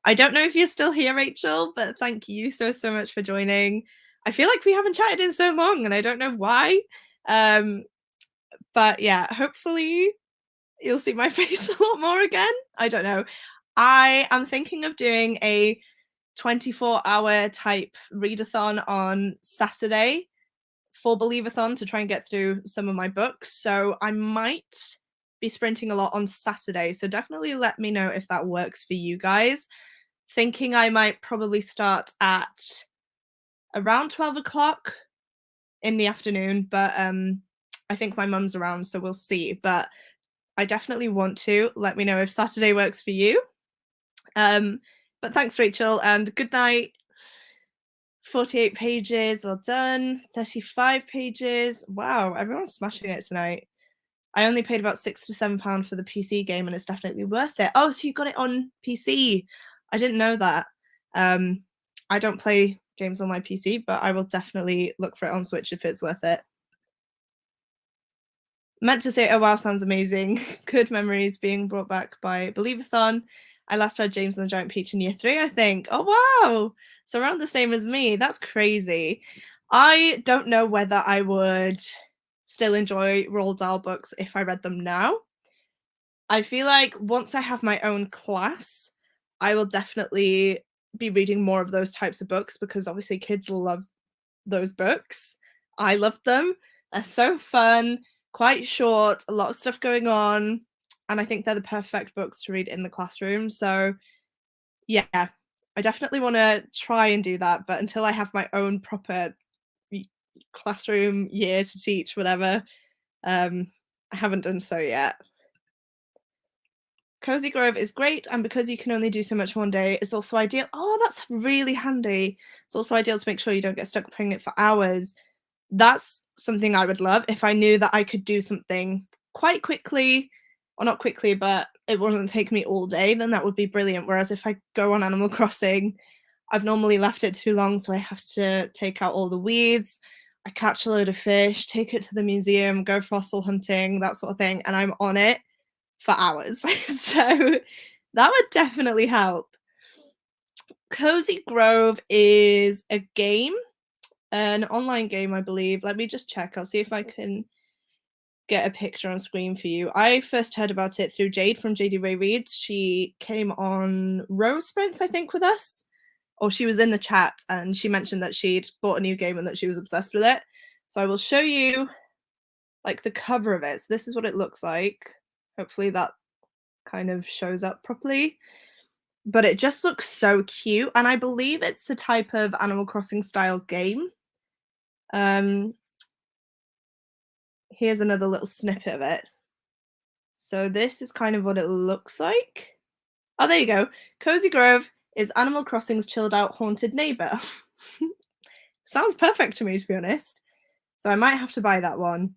I don't know if you're still here, Rachel, but thank you so, so much for joining. I feel like we haven't chatted in so long and I don't know why. But yeah, hopefully you'll see my face a lot more again. I don't know. I am thinking of doing a 24-hour type readathon on Saturday for Believathon to try and get through some of my books. So I might be sprinting a lot on Saturday. So definitely let me know if that works for you guys. Thinking I might probably start at around 12 o'clock in the afternoon, but I think my mum's around, so we'll see. But I definitely want to. Let me know if Saturday works for you. But thanks, Rachel, and good night. 48 pages, all done. 35 pages. Wow, everyone's smashing it tonight. I only paid about £6 to £7 for the PC game, and it's definitely worth it. Oh, so you got it on PC. I didn't know that. I don't play games on my PC, but I will definitely look for it on Switch if it's worth it. Meant to say, oh wow, sounds amazing. Good memories being brought back by Believathon. I last read James and the Giant Peach in year 3, I think. Oh wow, so around the same as me. That's crazy. I don't know whether I would still enjoy Roald Dahl books if I read them now. I feel like once I have my own class, I will definitely be reading more of those types of books because obviously kids love those books. I love them. They're so fun, quite short, a lot of stuff going on, and I think they're the perfect books to read in the classroom. So, yeah, I definitely want to try and do that, but until I have my own proper classroom year to teach whatever, I haven't done so yet. Cozy Grove is great, and because you can only do so much one day, it's also ideal. Oh, that's really handy. It's also ideal to make sure you don't get stuck playing it for hours. That's something I would love if I knew that I could do something quite quickly, or not quickly, but it wouldn't take me all day, then that would be brilliant. Whereas if I go on Animal Crossing, I've normally left it too long, so I have to take out all the weeds. I catch a load of fish, take it to the museum, go fossil hunting, that sort of thing, and I'm on it for hours. So that would definitely help. Cozy Grove is a game, an online game, I believe. Let me just check. I'll see if I can get a picture on screen for you. I first heard about it through Jade from JD Ray Reads. She came on Rose Sprints, I think, with us. or she was in the chat and she mentioned that she'd bought a new game and that she was obsessed with it. So I will show you like the cover of it. So this is what it looks like. Hopefully that kind of shows up properly. But it just looks so cute, and I believe it's a type of Animal Crossing style game. Here's another little snippet of it. So this is kind of what it looks like. Oh, there you go. Cozy Grove is Animal Crossing's chilled out haunted neighbor. Sounds perfect to me, to be honest. So I might have to buy that one.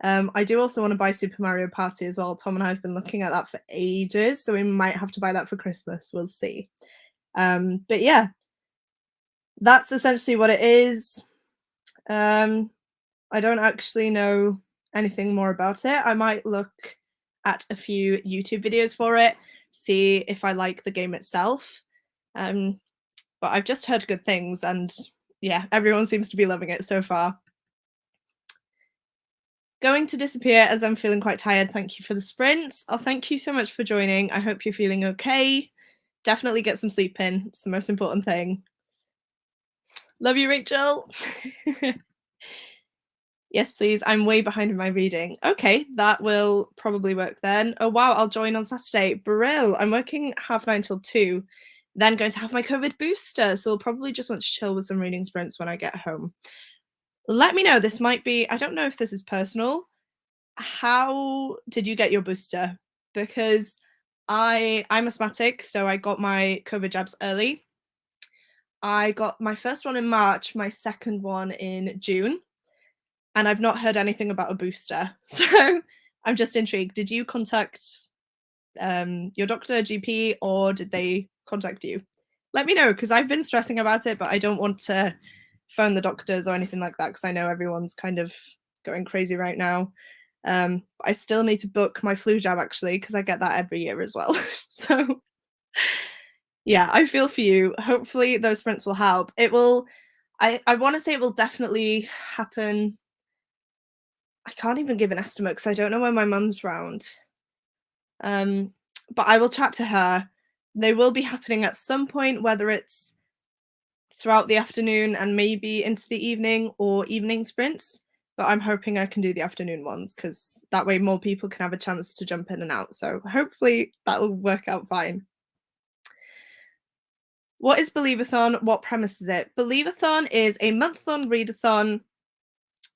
I do also want to buy Super Mario Party as well. Tom and I have been looking at that for ages, so we might have to buy that for Christmas. We'll see. But yeah, that's essentially what it is. I don't actually know anything more about it. I might look at a few YouTube videos for it, see if I like the game itself. But I've just heard good things, and yeah, everyone seems to be loving it so far. Going to disappear as I'm feeling quite tired. Thank you for the sprints. Oh, thank you so much for joining. I hope you're feeling okay. Definitely get some sleep in. It's the most important thing. Love you, Rachel. Yes, please. I'm way behind in my reading. Okay, that will probably work then. Oh, wow, I'll join on Saturday. Brill. I'm working 9:30 till 2. Then going to have my COVID booster, so I'll probably just want to chill with some reading sprints when I get home. Let me know. This might be, I don't know if this is personal. How did you get your booster? Because I'm asthmatic, so I got my COVID jabs early. I got my first one in March, my second one in June, and I've not heard anything about a booster. So I'm just intrigued. Did you contact your doctor, GP, or did they contact you? Let me know, because I've been stressing about it, but I don't want to phone the doctors or anything like that, because I know everyone's kind of going crazy right now. I still need to book my flu jab, actually, because I get that every year as well. So yeah, I feel for you. Hopefully those sprints will help. It will, I want to say it will definitely happen. I can't even give an estimate because I don't know when my mum's round. But I will chat to her. They will be happening at some point, whether it's throughout the afternoon and maybe into the evening or evening sprints. But I'm hoping I can do the afternoon ones, because that way more people can have a chance to jump in and out. So hopefully that will work out fine. What is Believathon? What premise is it? Believathon is a month-long readathon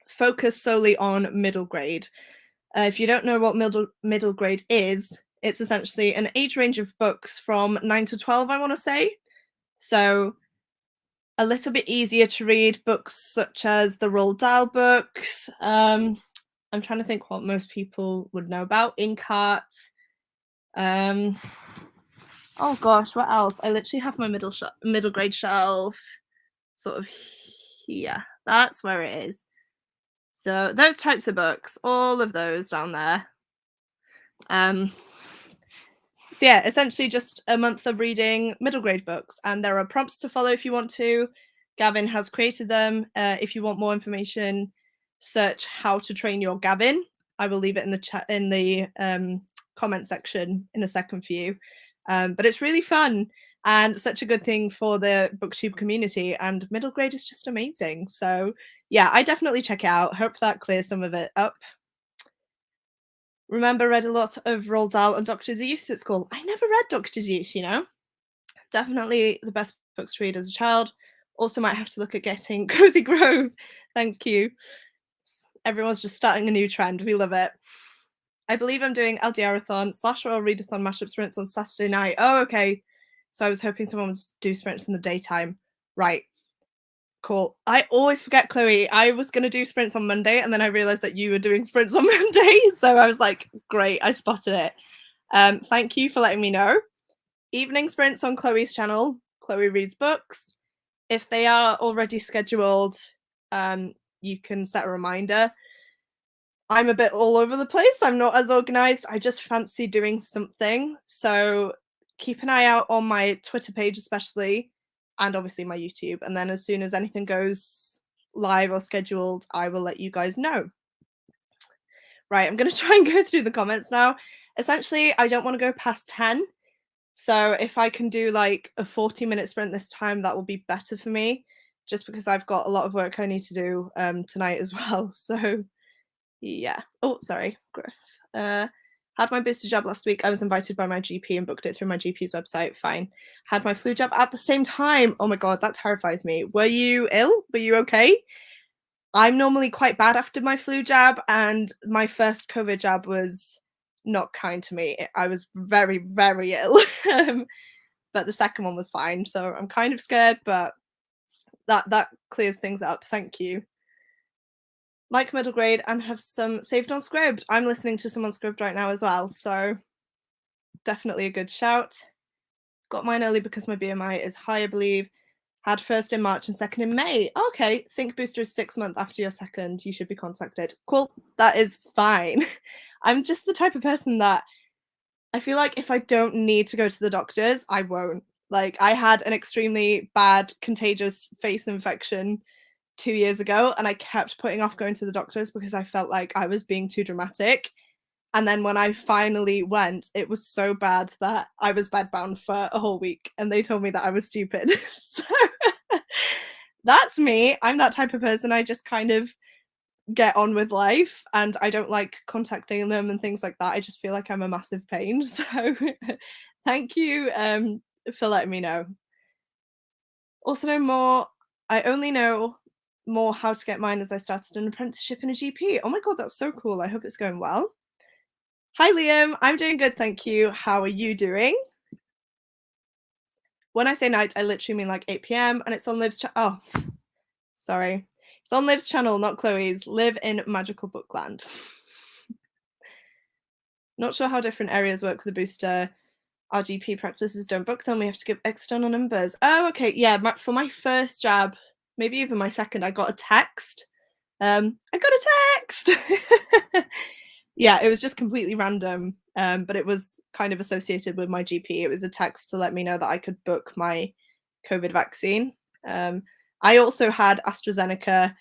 focused solely on middle grade. If you don't know what middle grade is, it's essentially an age range of books from 9 to 12, I want to say. So a little bit easier to read, books such as the Roald Dahl books. I'm trying to think what most people would know about. Inkheart. Oh gosh, what else? I literally have my middle grade shelf sort of here. That's where it is. So those types of books, all of those down there. So yeah, essentially just a month of reading middle grade books, and there are prompts to follow if you want to. Gavin has created them. If you want more information, search how to train your Gavin. I will leave it in the chat, in the comment section in a second for you. But it's really fun and such a good thing for the booktube community, and middle grade is just amazing. So yeah, I definitely check it out. Hope that clears some of it up. Remember, read a lot of Roald Dahl and Dr. Seuss at school. I never read Dr. Seuss, you know. Definitely the best books to read as a child. Also might have to look at getting Cozy Grove. Thank you. Everyone's just starting a new trend. We love it. I believe I'm doing LDR-a-thon / Royal Readathon mashup sprints on Saturday night. Oh, okay. So I was hoping someone would do sprints in the daytime. Right. Cool. I always forget, Chloe. I was going to do sprints on Monday, and then I realized that you were doing sprints on Monday. So I was like, great, I spotted it. Thank you for letting me know. Evening sprints on Chloe's channel, Chloe Reads Books. If they are already scheduled, you can set a reminder. I'm a bit all over the place. I'm not as organized. I just fancy doing something. So keep an eye out on my Twitter page, especially, and obviously my YouTube. And then as soon as anything goes live or scheduled, I will let you guys know. Right, I'm going to try and go through the comments now. Essentially, I don't want to go past 10. So if I can do like a 40-minute sprint this time, that will be better for me, just because I've got a lot of work I need to do tonight as well. So yeah. Oh, sorry. Had my booster jab last week. I was invited by my GP and booked it through my GP's website. Fine. Had my flu jab at the same time. Oh my god, that terrifies me. Were you ill? Were you okay? I'm normally quite bad after my flu jab, and my first COVID jab was not kind to me. I was very, very ill. Um, but the second one was fine. So I'm kind of scared, but that clears things up. Thank you. Like middle grade and have some saved on Scribd. I'm listening to some on Scribd right now as well, so definitely a good shout. Got mine early because my BMI is high, I believe. Had first in March and second in May. Okay, think booster is 6 months after your second. You should be contacted. Cool, that is fine. I'm just the type of person that I feel like if I don't need to go to the doctors, I won't. Like, I had an extremely bad contagious face infection 2 years ago, and I kept putting off going to the doctors because I felt like I was being too dramatic. And then when I finally went, it was so bad that I was bedbound for a whole week, and they told me that I was stupid. So that's me. I'm that type of person. I just kind of get on with life, and I don't like contacting them and things like that. I just feel like I'm a massive pain. So thank you for letting me know. Also know more. I only know more how to get mine as I started an apprenticeship in a GP. Oh my god, that's so cool. I hope it's going well. Hi Liam, I'm doing good, thank you. How are you doing? When I say night, I literally mean like 8 p.m. and it's on Liv's sorry. It's on Liv's channel, not Chloe's. Live in Magical Bookland. Not sure how different areas work with the booster. Our GP practices don't book them. We have to give external numbers. Oh, okay. Yeah, for my first jab, maybe even my second, I got a text. I got a text. Yeah, it was just completely random, but it was kind of associated with my GP. It was a text to let me know that I could book my COVID vaccine. I also had AstraZeneca,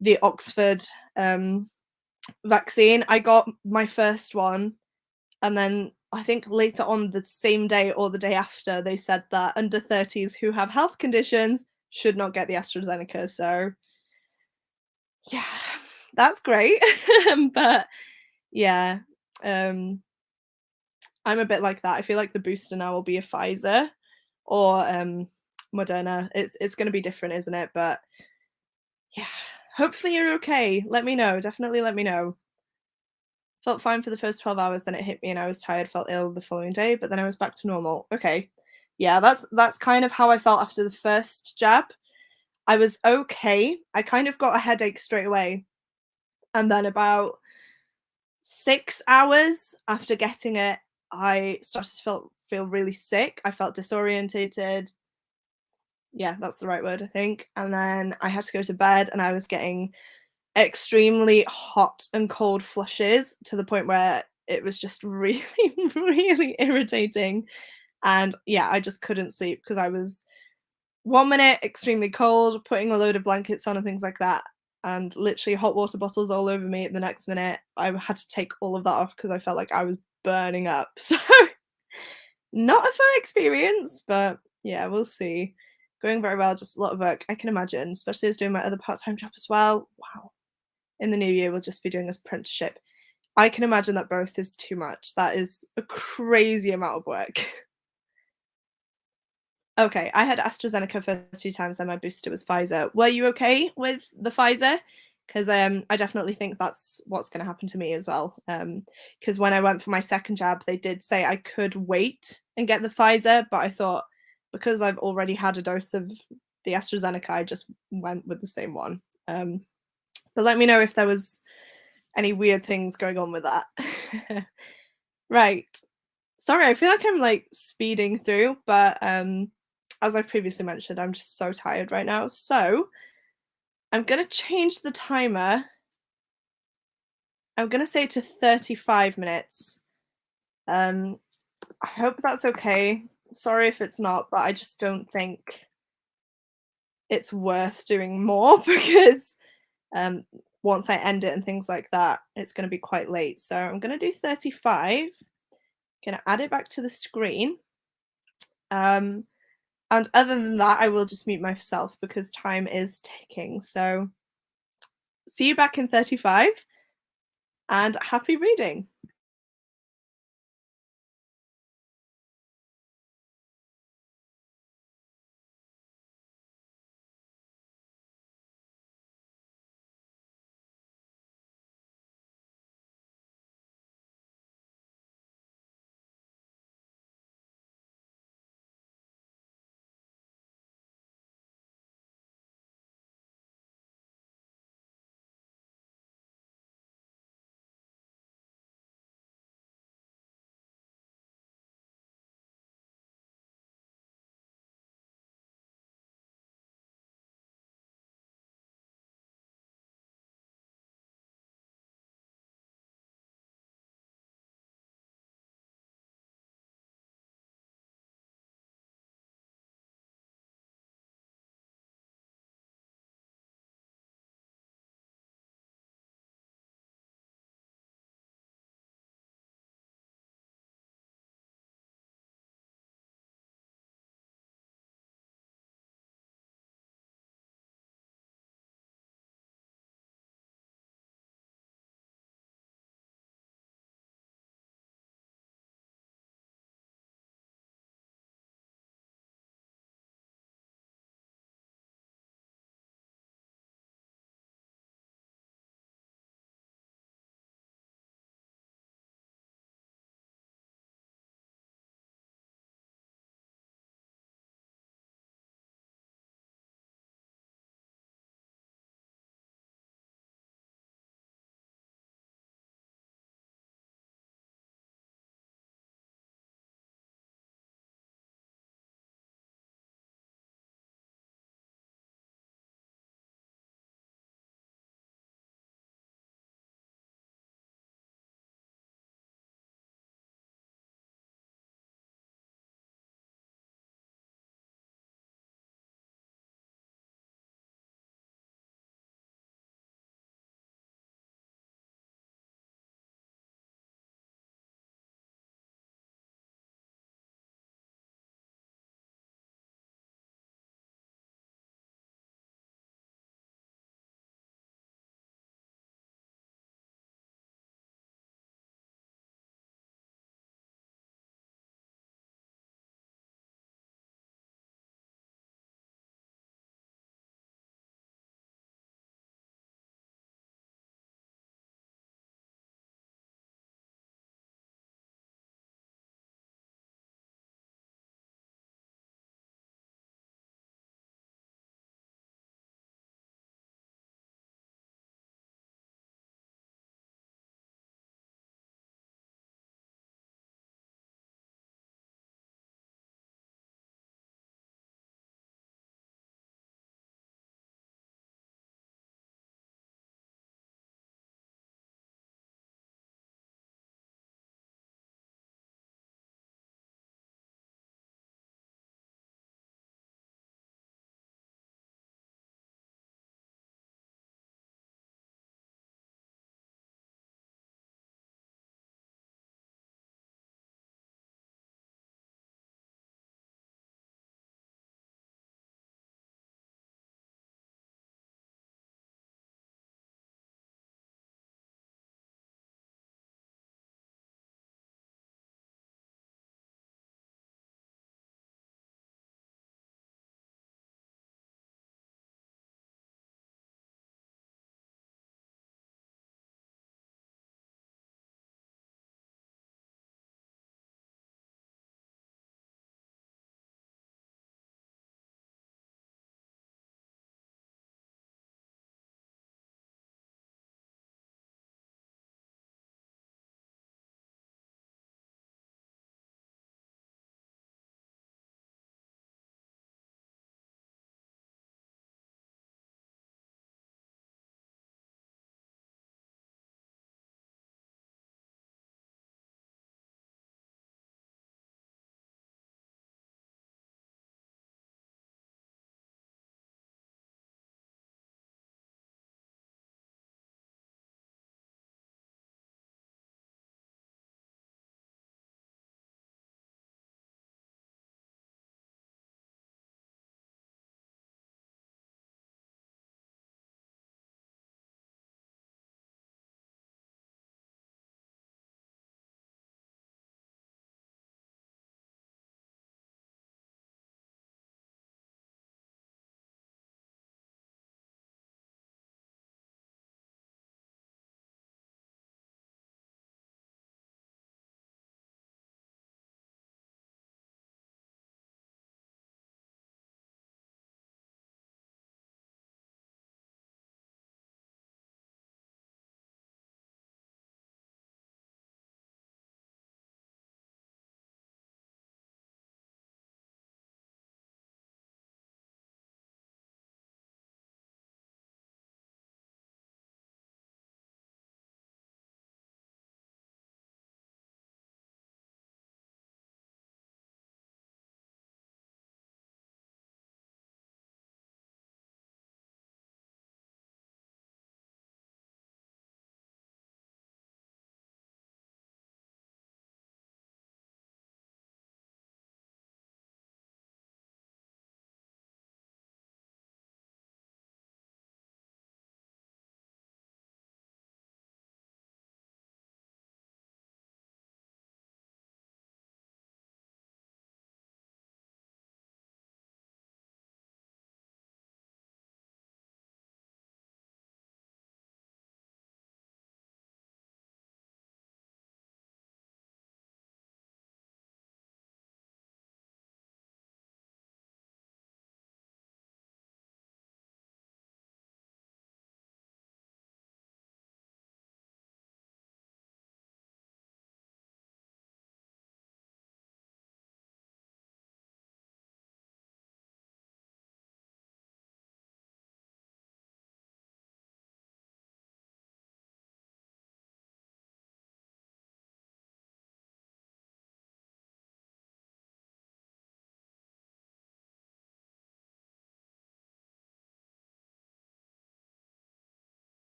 the Oxford vaccine. I got my first one, and then I think later on the same day or the day after, they said that under 30s who have health conditions should not get the AstraZeneca. So yeah, that's great. But yeah, I'm a bit like that. I feel like the booster now will be a Pfizer or Moderna. It's going to be different, isn't it? But yeah, hopefully you're okay. Let me know. Definitely let me know. Felt fine for the first 12 hours, then it hit me and I was tired, felt ill the following day, but then I was back to normal. Okay. Yeah, that's kind of how I felt after the first jab. I was okay. I kind of got a headache straight away. And then about 6 hours after getting it, I started to feel really sick. I felt disorientated. Yeah, that's the right word, I think. And then I had to go to bed and I was getting extremely hot and cold flushes to the point where it was just really, really irritating. And yeah, I just couldn't sleep because I was 1 minute extremely cold, putting a load of blankets on and things like that, and literally hot water bottles all over me. The next minute, I had to take all of that off because I felt like I was burning up. So, not a fun experience, but yeah, we'll see. Going very well, just a lot of work, I can imagine, especially as doing my other part time job as well. Wow. In the new year, we'll just be doing this apprenticeship. I can imagine that both is too much. That is a crazy amount of work. Okay, I had AstraZeneca first 2 times, then my booster was Pfizer. Were you okay with the Pfizer? Because I definitely think that's what's gonna happen to me as well. Because when I went for my second jab, they did say I could wait and get the Pfizer, but I thought because I've already had a dose of the AstraZeneca, I just went with the same one. But let me know if there was any weird things going on with that. Right. Sorry, I feel like I'm, like, speeding through, but, as I've previously mentioned, I'm just so tired right now, so I'm gonna change the timer. I'm gonna say to 35 minutes. I hope that's okay. Sorry if it's not, but I just don't think it's worth doing more because, um, once I end it and things like that, it's gonna be quite late, so I'm gonna do 35. Gonna add it back to the screen. Um, and other than that, I will just mute myself because time is ticking. So see you back in 35 and happy reading.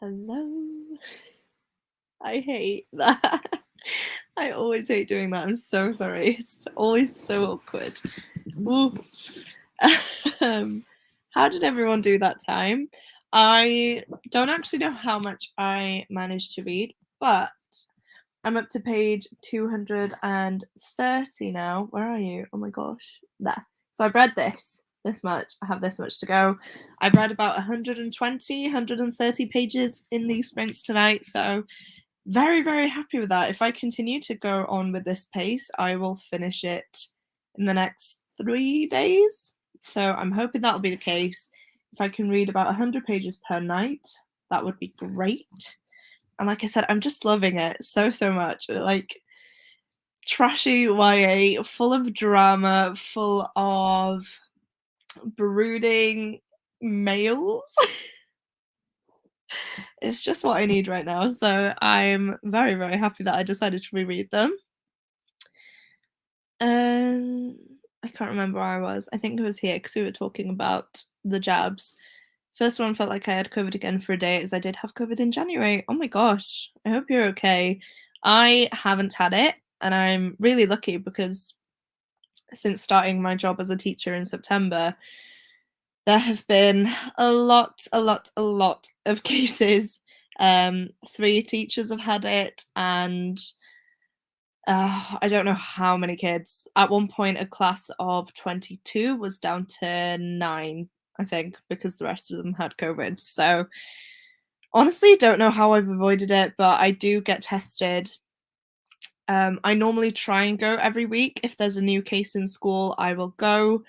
Hello. I hate that. I always hate doing that. I'm so sorry. It's always so awkward. Ooh. How did everyone do that time? I don't actually know how much I managed to read, but I'm up to page 230 now. Where are you? Oh my gosh. There. So I've read this much. I have this much to go. I've read about 120, 130 pages in these sprints tonight. So very, very happy with that. If I continue to go on with this pace, I will finish it in the next 3 days. So I'm hoping that'll be the case. If I can read about 100 pages per night, that would be great. And like I said, I'm just loving it so, so much. Like, trashy YA, full of drama, full of brooding males. It's just what I need right now. So I'm very, very happy that I decided to reread them. I can't remember where I was. I think it was here because we were talking about the jabs. First one felt like I had COVID again for a day, as I did have COVID in January. Oh my gosh, I hope you're okay. I haven't had it, and I'm really lucky because since starting my job as a teacher in September, there have been a lot of cases. 3 teachers have had it, and I don't know how many kids. At one point, a class of 22 was down to 9, I think, because the rest of them had COVID. So honestly, don't know how I've avoided it, but I do get tested. I normally try and go every week. If there's a new case in school, I will go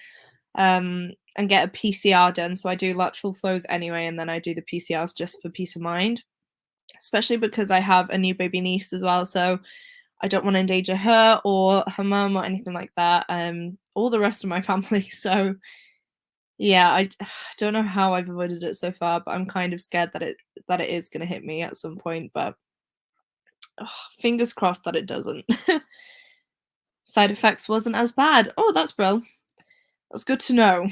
and get a PCR done. So I do lateral flows anyway, and then I do the PCRs just for peace of mind, especially because I have a new baby niece as well. So I don't want to endanger her or her mum or anything like that, or the rest of my family. So yeah, I don't know how I've avoided it so far, but I'm kind of scared that it is going to hit me at some point. But fingers crossed that it doesn't. Side effects wasn't as bad. Oh, that's brilliant. That's good to know.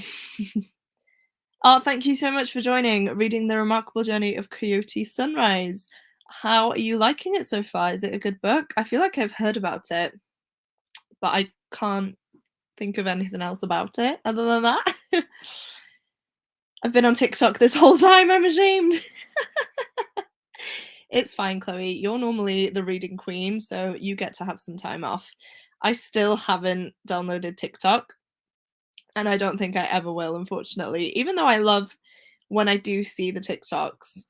Oh, thank you so much for joining, reading The Remarkable Journey of Coyote Sunrise. How are you liking it so far? Is it a good book? I feel like I've heard about it, but I can't think of anything else about it other than that. I've been on TikTok this whole time, I'm ashamed. It's fine, Chloe. You're normally the reading queen, so you get to have some time off. I still haven't downloaded TikTok, and I don't think I ever will, unfortunately. Even though I love when I do see the TikToks,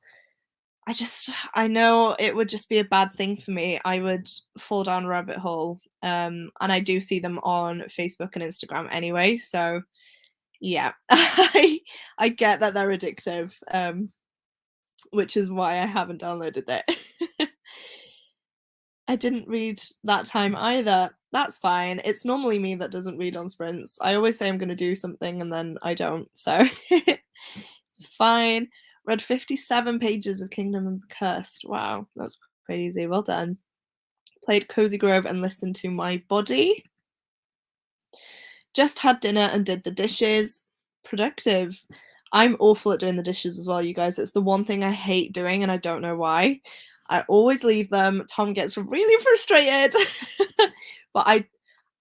I know it would just be a bad thing for me. I would fall down a rabbit hole. And I do see them on Facebook and Instagram anyway, so yeah. I get that they're addictive, which is why I haven't downloaded it. I didn't read that time either. That's fine. It's normally me that doesn't read on sprints. I always say I'm going to do something and then I don't, so it's fine. Read 57 pages of Kingdom of the Cursed. Wow, that's crazy. Well done. Played Cozy Grove and listened to My Body. Just had dinner and did the dishes. Productive. I'm awful at doing the dishes as well, you guys. It's the one thing I hate doing, and I don't know why. I always leave them. Tom gets really frustrated. But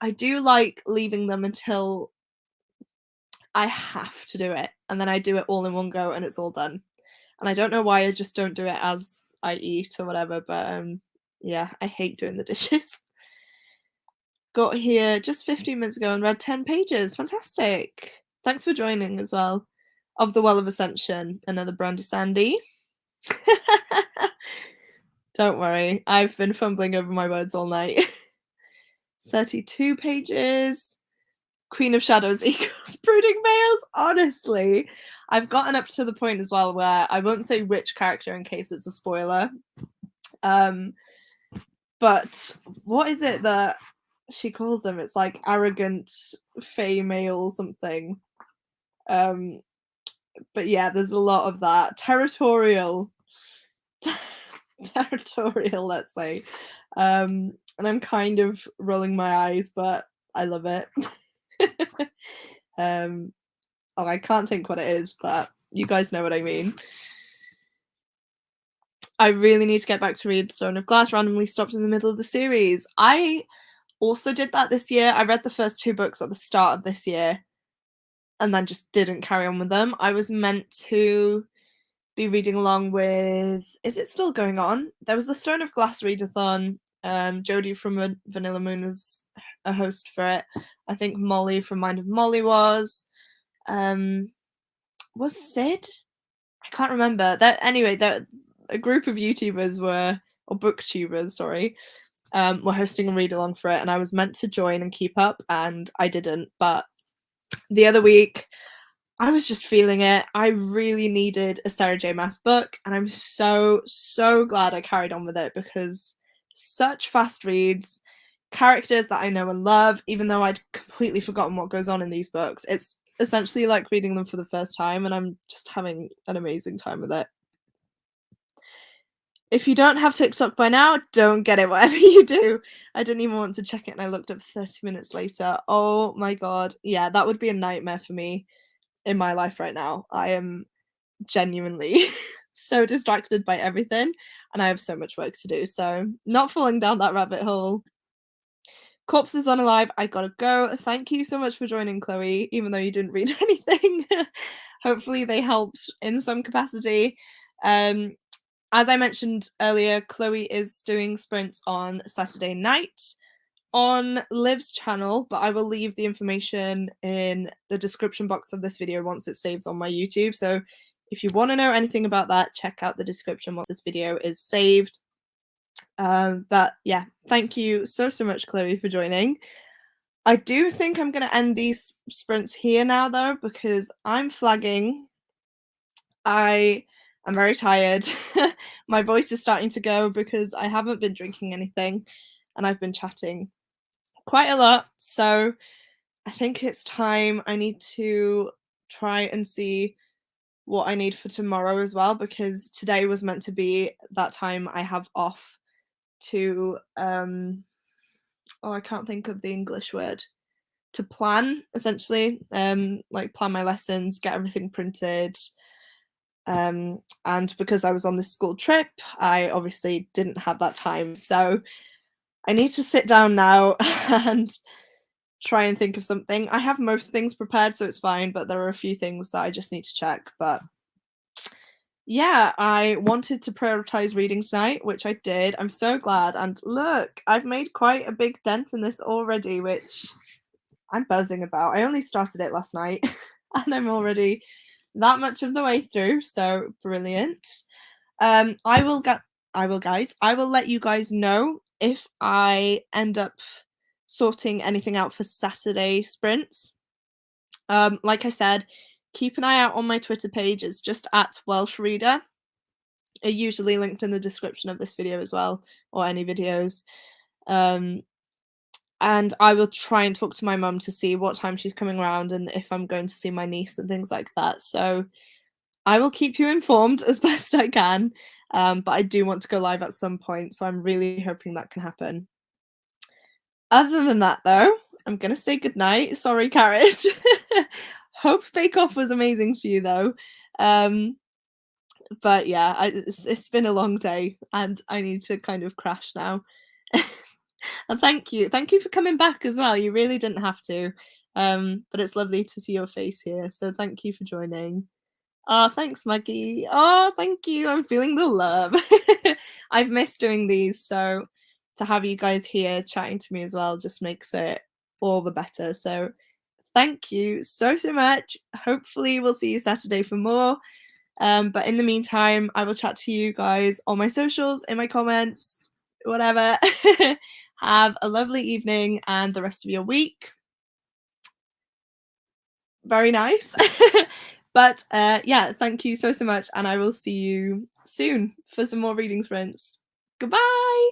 I do like leaving them until I have to do it, and then I do it all in one go and it's all done. And I don't know why I just don't do it as I eat or whatever, but yeah, I hate doing the dishes. Got here just 15 minutes ago and read 10 pages. Fantastic. Thanks for joining as well. Of the Well of Ascension, another Brandy Sandy. Don't worry, I've been fumbling over my words all night. 32 pages. Queen of Shadows equals Brooding Males. Honestly, I've gotten up to the point as well where I won't say which character in case it's a spoiler. But what is it that she calls them? It's like arrogant fey male something. But yeah, there's a lot of that. Territorial, let's say. And I'm kind of rolling my eyes, but I love it. I can't think what it is, but you guys know what I mean. I really need to get back to read Throne of Glass. Randomly stopped in the middle of the series. I also did that this year. I read the first 2 books at the start of this year and then just didn't carry on with them. I was meant to be reading along with, is it still going on? There was the Throne of Glass readathon. Jodie from Vanilla Moon was a host for it. I think Molly from Mind of Molly was. Was Sid? I can't remember. Anyway, a group of YouTubers or booktubers, sorry, were hosting a read along for it, and I was meant to join and keep up, and I didn't. But the other week, I was just feeling it. I really needed a Sarah J. Maas book, and I'm so glad I carried on with it because such fast reads, characters that I know and love, even though I'd completely forgotten what goes on in these books. It's essentially like reading them for the first time, and I'm just having an amazing time with it. If you don't have TikTok by now, don't get it, whatever you do. I didn't even want to check it, and I looked up 30 minutes later. Oh my god. Yeah, that would be a nightmare for me in my life right now. I am genuinely so distracted by everything, and I have so much work to do, so not falling down that rabbit hole. Corpses Unalive, I gotta go. Thank you so much for joining, Chloe, even though you didn't read anything. Hopefully they helped in some capacity. As I mentioned earlier, Chloe is doing sprints on Saturday night on Liv's channel, but I will leave the information in the description box of this video once it saves on my YouTube. So if you want to know anything about that, check out the description once this video is saved. But yeah, thank you so much, Chloe, for joining. I do think I'm going to end these sprints here now, though, because I'm flagging. I am very tired. My voice is starting to go because I haven't been drinking anything and I've been chatting quite a lot. So I think it's time. I need to try and see what I need for tomorrow as well, because today was meant to be that time I have off to I can't think of the English word, to plan, essentially, like plan my lessons, get everything printed. And because I was on this school trip, I obviously didn't have that time. So I need to sit down now and try and think of something. I have most things prepared, so it's fine, but there are a few things that I just need to check. But yeah, I wanted to prioritize reading tonight, which I did. I'm so glad. And look, I've made quite a big dent in this already, which I'm buzzing about. I only started it last night and I'm already that much of the way through, so brilliant. I will let you guys know if I end up sorting anything out for Saturday sprints. Like I said, keep an eye out on my Twitter page. It's just at welshreader. Usually linked in the description of this video as well, or any videos. And I will try and talk to my mum to see what time she's coming around and if I'm going to see my niece and things like that. So I will keep you informed as best I can. But I do want to go live at some point, so I'm really hoping that can happen. Other than that, though, I'm going to say goodnight. Sorry, Karis. Hope Bake Off was amazing for you, though. But yeah, it's been a long day and I need to kind of crash now. And thank you for coming back as well. You really didn't have to, but it's lovely to see your face here, so thank you for joining. Oh, thanks, Maggie. Oh, thank you. I'm feeling the love. I've missed doing these, so to have you guys here chatting to me as well just makes it all the better. So thank you so much. Hopefully we'll see you Saturday for more. But in the meantime, I will chat to you guys on my socials, in my comments, whatever. Have a lovely evening and the rest of your week. Very nice. But yeah, thank you so much, and I will see you soon for some more reading sprints. Goodbye!